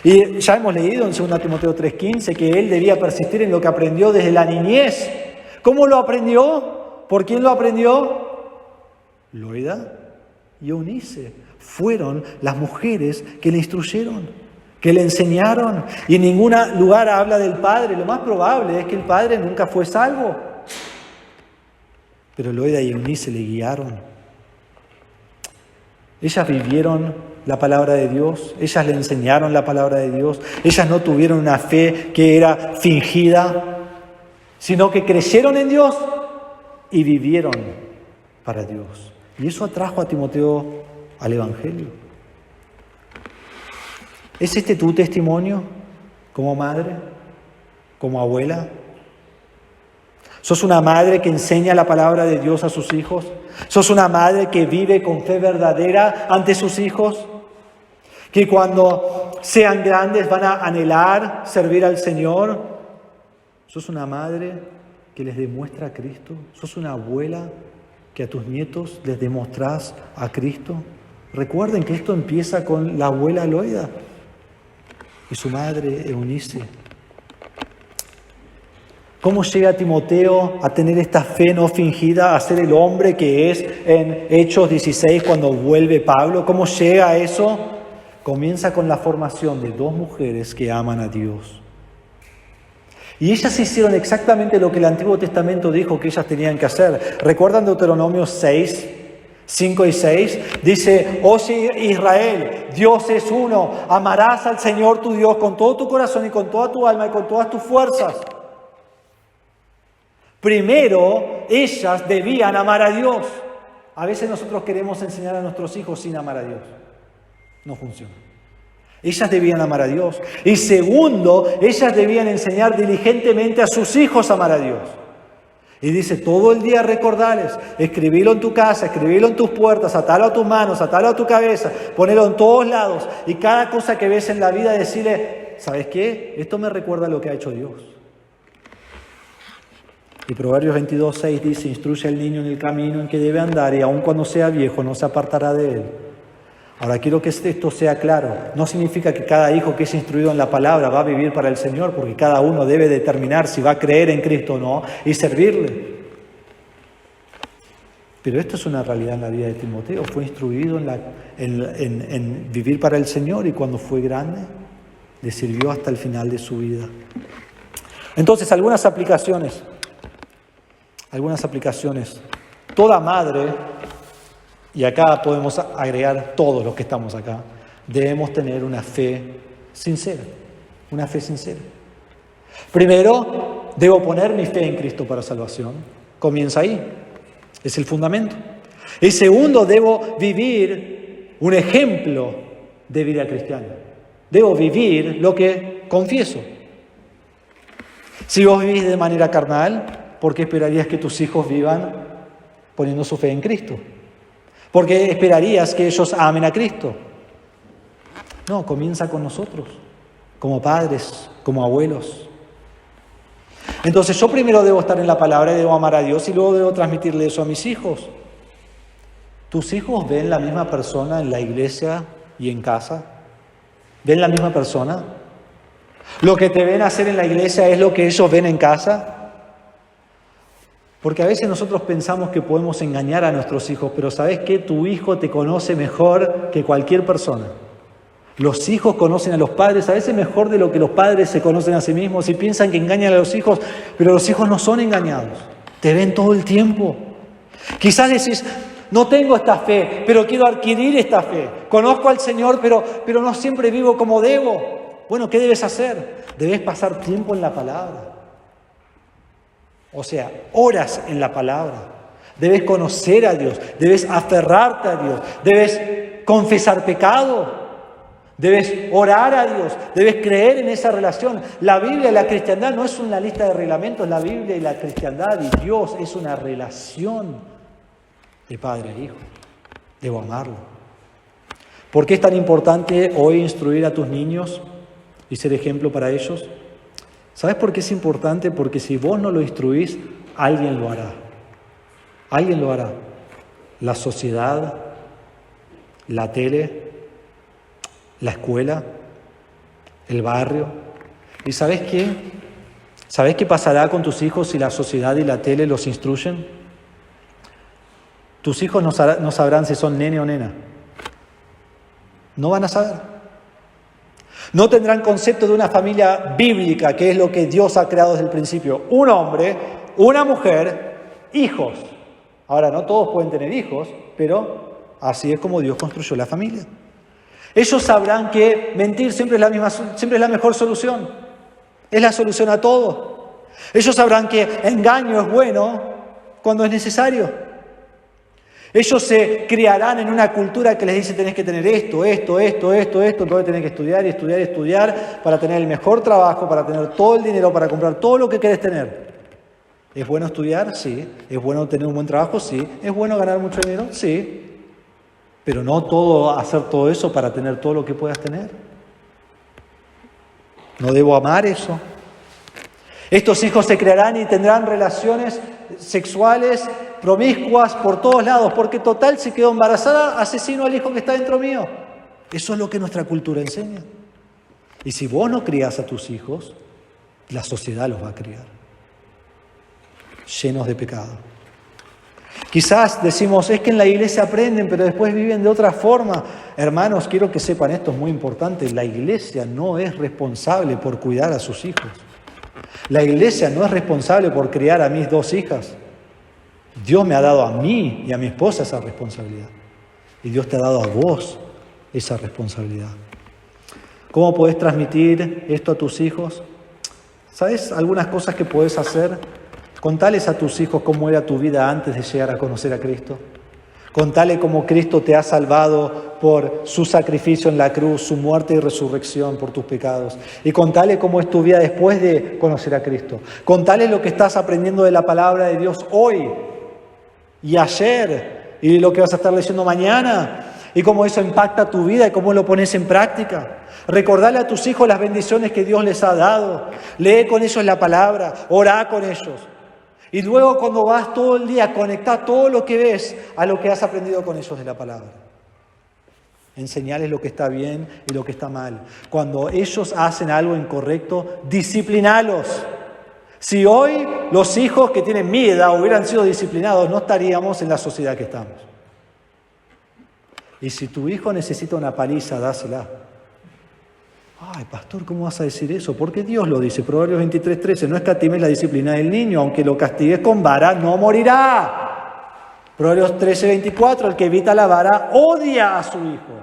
Y ya hemos leído en 2 Timoteo 3:15 que él debía persistir en lo que aprendió desde la niñez. ¿Cómo lo aprendió? ¿Por quién lo aprendió? Loida y Eunice fueron las mujeres que le instruyeron, que le enseñaron. Y en ningún lugar habla del padre. Lo más probable es que el padre nunca fue salvo. Pero Loida y Eunice le guiaron. Ellas vivieron la palabra de Dios, ellas le enseñaron la palabra de Dios, ellas no tuvieron una fe que era fingida, sino que creyeron en Dios y vivieron para Dios. Y eso atrajo a Timoteo al Evangelio. ¿Es este tu testimonio como madre, como abuela? ¿Sos una madre que enseña la palabra de Dios a sus hijos? ¿Sos una madre que vive con fe verdadera ante sus hijos? Que cuando sean grandes van a anhelar servir al Señor. ¿Sos una madre que les demuestra a Cristo? ¿Sos una abuela que a tus nietos les demostrás a Cristo? Recuerden que esto empieza con la abuela Loida y su madre Eunice. ¿Cómo llega Timoteo a tener esta fe no fingida, a ser el hombre que es en Hechos 16 cuando vuelve Pablo? ¿Cómo llega a eso? Comienza con la formación de dos mujeres que aman a Dios. Y ellas hicieron exactamente lo que el Antiguo Testamento dijo que ellas tenían que hacer. ¿Recuerdan Deuteronomio 6, 5 y 6? Dice: oye Israel, Dios es uno, amarás al Señor tu Dios con todo tu corazón y con toda tu alma y con todas tus fuerzas. Primero, ellas debían amar a Dios. A veces nosotros queremos enseñar a nuestros hijos sin amar a Dios. No funciona. Ellas debían amar a Dios. Y segundo, ellas debían enseñar diligentemente a sus hijos a amar a Dios. Y dice, todo el día recordarles, escribilo en tu casa, escribilo en tus puertas, atalo a tus manos, atalo a tu cabeza, ponelo en todos lados. Y cada cosa que ves en la vida, decirle, ¿sabes qué? Esto me recuerda a lo que ha hecho Dios. Y Proverbios 22:6 dice, instruye al niño en el camino en que debe andar y aun cuando sea viejo no se apartará de él. Ahora quiero que esto sea claro. No significa que cada hijo que es instruido en la palabra va a vivir para el Señor, porque cada uno debe determinar si va a creer en Cristo o no y servirle. Pero esto es una realidad en la vida de Timoteo. Fue instruido en vivir para el Señor y cuando fue grande le sirvió hasta el final de su vida. Entonces, algunas aplicaciones. Toda madre, y acá podemos agregar todos los que estamos acá, debemos tener una fe sincera. Primero, debo poner mi fe en Cristo para salvación. Comienza ahí. Es el fundamento. Y segundo, debo vivir un ejemplo de vida cristiana. Debo vivir lo que confieso. Si vos vivís de manera carnal, ¿por qué esperarías que tus hijos vivan poniendo su fe en Cristo? ¿Por qué esperarías que ellos amen a Cristo? No, comienza con nosotros, como padres, como abuelos. Entonces yo primero debo estar en la palabra y debo amar a Dios y luego debo transmitirle eso a mis hijos. ¿Tus hijos ven la misma persona en la iglesia y en casa? ¿Ven la misma persona? ¿Lo que te ven hacer en la iglesia es lo que ellos ven en casa? Porque a veces nosotros pensamos que podemos engañar a nuestros hijos, pero ¿sabes qué? Tu hijo te conoce mejor que cualquier persona. Los hijos conocen a los padres, a veces mejor de lo que los padres se conocen a sí mismos y piensan que engañan a los hijos, pero los hijos no son engañados, te ven todo el tiempo. Quizás decís, no tengo esta fe, pero quiero adquirir esta fe. Conozco al Señor, pero no siempre vivo como debo. Bueno, ¿qué debes hacer? Debes pasar tiempo en la palabra. O sea, horas en la palabra. Debes conocer a Dios, debes aferrarte a Dios, debes confesar pecado, debes orar a Dios, debes creer en esa relación. La Biblia y la cristiandad no es una lista de reglamentos, la Biblia y la cristiandad y Dios es una relación de padre a hijo. Debo amarlo. ¿Por qué es tan importante hoy instruir a tus niños y ser ejemplo para ellos? ¿Sabes por qué es importante? Porque si vos no lo instruís, alguien lo hará. Alguien lo hará. La sociedad, la tele, la escuela, el barrio. ¿Y sabes qué? ¿Sabes qué pasará con tus hijos si la sociedad y la tele los instruyen? Tus hijos no sabrán si son nene o nena. No van a saber. No tendrán concepto de una familia bíblica, que es lo que Dios ha creado desde el principio. Un hombre, una mujer, hijos. Ahora, no todos pueden tener hijos, pero así es como Dios construyó la familia. Ellos sabrán que mentir siempre es la mejor solución. Es la solución a todo. Ellos sabrán que engaño es bueno cuando es necesario. Ellos se criarán en una cultura que les dice tenés que tener esto, entonces tenés que estudiar para tener el mejor trabajo, para tener todo el dinero, para comprar todo lo que querés tener. ¿Es bueno estudiar? Sí. ¿Es bueno tener un buen trabajo? Sí. ¿Es bueno ganar mucho dinero? Sí. Pero no hacer todo eso para tener todo lo que puedas tener. No debo amar eso. Estos hijos se crearán y tendrán relaciones sexuales promiscuas por todos lados, porque total, si quedó embarazada, asesino al hijo que está dentro mío. Eso es lo que nuestra cultura enseña. Y si vos no crías a tus hijos, la sociedad los va a criar, llenos de pecado. Quizás decimos, es que en la iglesia aprenden, pero después viven de otra forma. Hermanos, quiero que sepan esto, es muy importante. La iglesia no es responsable por cuidar a sus hijos. La iglesia no es responsable por criar a mis 2 hijas. Dios me ha dado a mí y a mi esposa esa responsabilidad. Y Dios te ha dado a vos esa responsabilidad. ¿Cómo podés transmitir esto a tus hijos? ¿Sabes algunas cosas que podés hacer? Contales a tus hijos cómo era tu vida antes de llegar a conocer a Cristo. Contale cómo Cristo te ha salvado por su sacrificio en la cruz, su muerte y resurrección por tus pecados. Y contale cómo es tu vida después de conocer a Cristo. Contale lo que estás aprendiendo de la palabra de Dios hoy y ayer y lo que vas a estar leyendo mañana y cómo eso impacta tu vida y cómo lo pones en práctica. Recordale a tus hijos las bendiciones que Dios les ha dado. Lee con ellos la palabra, orá con ellos. Y luego cuando vas todo el día, conectá todo lo que ves a lo que has aprendido con ellos de la palabra. Enseñales lo que está bien y lo que está mal. Cuando ellos hacen algo incorrecto, disciplinalos. Si hoy los hijos que tienen mi edad hubieran sido disciplinados, no estaríamos en la sociedad que estamos. Y si tu hijo necesita una paliza, dásela. Ay, pastor, ¿cómo vas a decir eso? Porque Dios lo dice, Proverbios 23:13, no escatimes la disciplina del niño, aunque lo castigues con vara, no morirá. Proverbios 13:24, el que evita la vara odia a su hijo,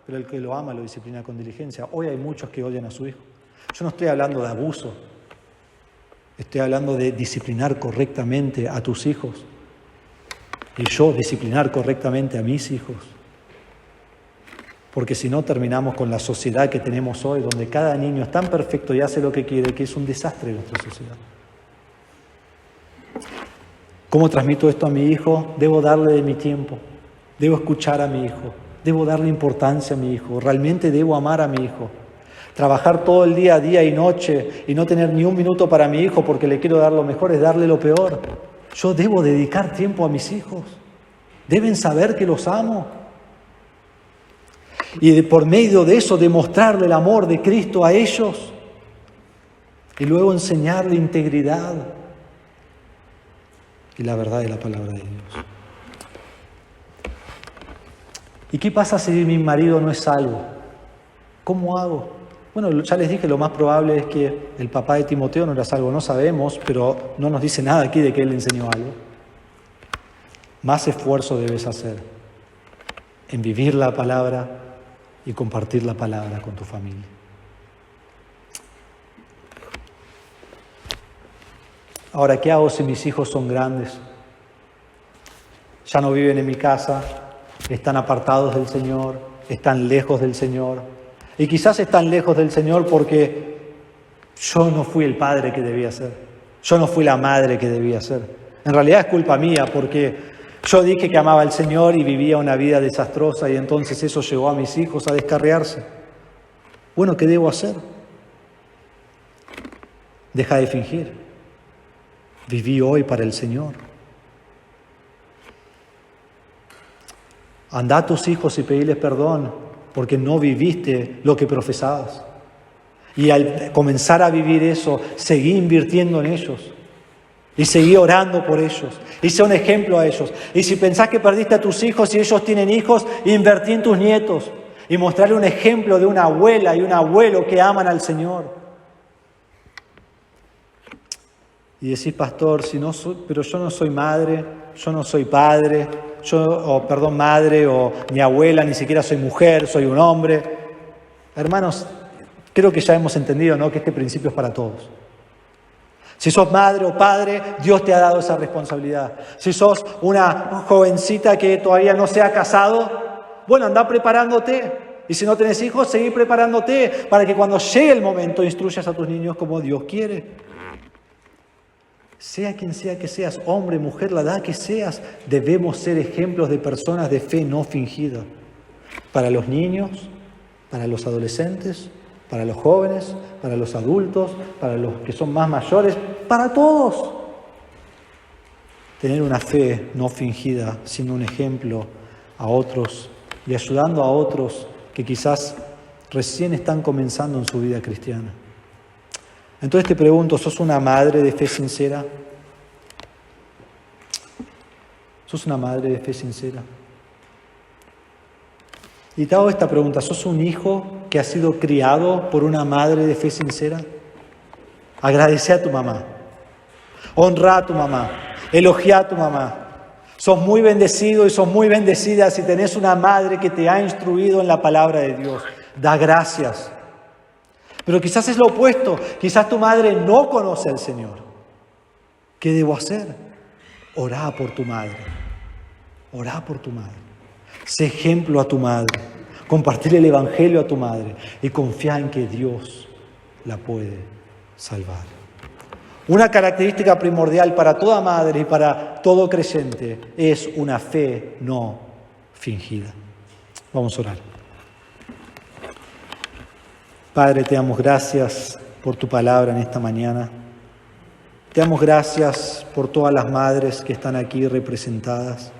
pero el que lo ama lo disciplina con diligencia. Hoy hay muchos que odian a su hijo. Yo no estoy hablando de abuso, estoy hablando de disciplinar correctamente a tus hijos. Y yo disciplinar correctamente a mis hijos. Porque si no terminamos con la sociedad que tenemos hoy, donde cada niño es tan perfecto y hace lo que quiere, que es un desastre en nuestra sociedad. ¿Cómo transmito esto a mi hijo? Debo darle de mi tiempo, debo escuchar a mi hijo, debo darle importancia a mi hijo, realmente debo amar a mi hijo. Trabajar todo el día y noche y no tener ni un minuto para mi hijo porque le quiero dar lo mejor es darle lo peor. Yo debo dedicar tiempo a mis hijos. Deben saber que los amo. Y por medio de eso demostrarle el amor de Cristo a ellos. Y luego enseñarle integridad y la verdad de la palabra de Dios. ¿Y qué pasa si mi marido no es salvo? ¿Cómo hago? Bueno, ya les dije, lo más probable es que el papá de Timoteo no era salvo. No sabemos, pero no nos dice nada aquí de que él le enseñó algo. Más esfuerzo debes hacer en vivir la palabra y compartir la palabra con tu familia. Ahora, ¿qué hago si mis hijos son grandes? Ya no viven en mi casa, están apartados del Señor, están lejos del Señor. Y quizás están lejos del Señor porque yo no fui el padre que debía ser. Yo no fui la madre que debía ser. En realidad es culpa mía porque yo dije que amaba al Señor y vivía una vida desastrosa y entonces eso llevó a mis hijos a descarriarse. Bueno, ¿qué debo hacer? Deja de fingir. Viví hoy para el Señor. Anda a tus hijos y pedíles perdón porque no viviste lo que profesabas. Y al comenzar a vivir eso, seguí invirtiendo en ellos. Y seguí orando por ellos. Y sé un ejemplo a ellos. Y si pensás que perdiste a tus hijos y ellos tienen hijos, invertí en tus nietos. Y mostrarle un ejemplo de una abuela y un abuelo que aman al Señor. Y decís, pastor, pero yo no soy madre, yo no soy padre, madre o mi abuela, ni siquiera soy mujer, soy un hombre. Hermanos, creo que ya hemos entendido, ¿no?, que este principio es para todos. Si sos madre o padre, Dios te ha dado esa responsabilidad. Si sos una jovencita que todavía no se ha casado, bueno, anda preparándote. Y si no tenés hijos, seguí preparándote para que cuando llegue el momento instruyas a tus niños como Dios quiere. Sea quien sea que seas, hombre, mujer, la edad que seas, debemos ser ejemplos de personas de fe no fingida. Para los niños, para los adolescentes, para los jóvenes, para los adultos, para los que son más mayores, para todos. Tener una fe no fingida, siendo un ejemplo a otros y ayudando a otros que quizás recién están comenzando en su vida cristiana. Entonces te pregunto, ¿sos una madre de fe sincera? ¿Sos una madre de fe sincera? Y te hago esta pregunta, ¿sos un hijo que ha sido criado por una madre de fe sincera? Agradece a tu mamá, honra a tu mamá, elogia a tu mamá. Sos muy bendecido y sos muy bendecida si tenés una madre que te ha instruido en la palabra de Dios. Da gracias. Pero quizás es lo opuesto, quizás tu madre no conoce al Señor. ¿Qué debo hacer? Orá por tu madre, orá por tu madre. Sé ejemplo a tu madre, compartir el Evangelio a tu madre y confía en que Dios la puede salvar. Una característica primordial para toda madre y para todo creyente es una fe no fingida. Vamos a orar. Padre, te damos gracias por tu palabra en esta mañana. Te damos gracias por todas las madres que están aquí representadas.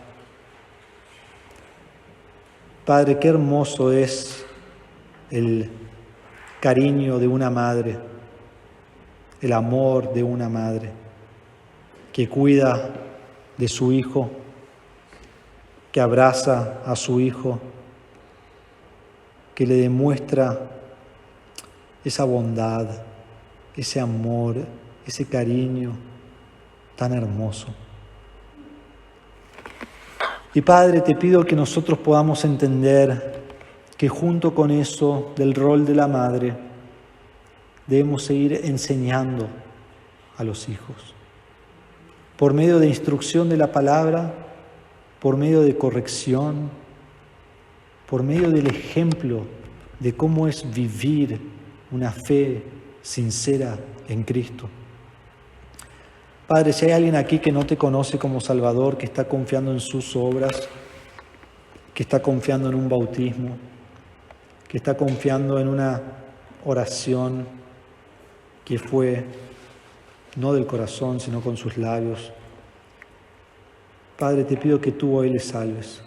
Padre, qué hermoso es el cariño de una madre, el amor de una madre que cuida de su hijo, que abraza a su hijo, que le demuestra esa bondad, ese amor, ese cariño tan hermoso. Y Padre, te pido que nosotros podamos entender que junto con eso del rol de la madre, debemos seguir enseñando a los hijos. Por medio de instrucción de la palabra, por medio de corrección, por medio del ejemplo de cómo es vivir una fe sincera en Cristo. Padre, si hay alguien aquí que no te conoce como Salvador, que está confiando en sus obras, que está confiando en un bautismo, que está confiando en una oración que fue no del corazón, sino con sus labios. Padre, te pido que tú hoy le salves,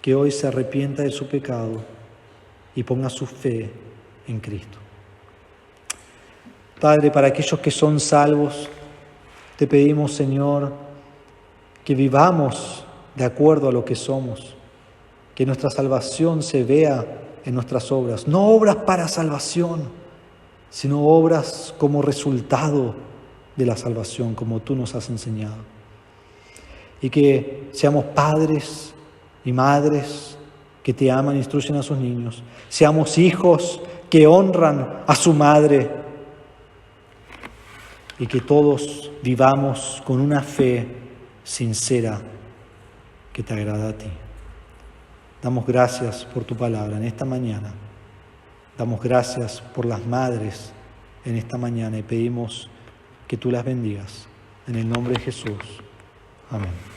que hoy se arrepienta de su pecado y ponga su fe en Cristo. Padre, para aquellos que son salvos, te pedimos, Señor, que vivamos de acuerdo a lo que somos, que nuestra salvación se vea en nuestras obras, no obras para salvación, sino obras como resultado de la salvación, como tú nos has enseñado. Y que seamos padres y madres que te aman e instruyen a sus niños, seamos hijos que honran a su madre y que todos vivamos con una fe sincera que te agrada a ti. Damos gracias por tu palabra en esta mañana. Damos gracias por las madres en esta mañana y pedimos que tú las bendigas. En el nombre de Jesús. Amén.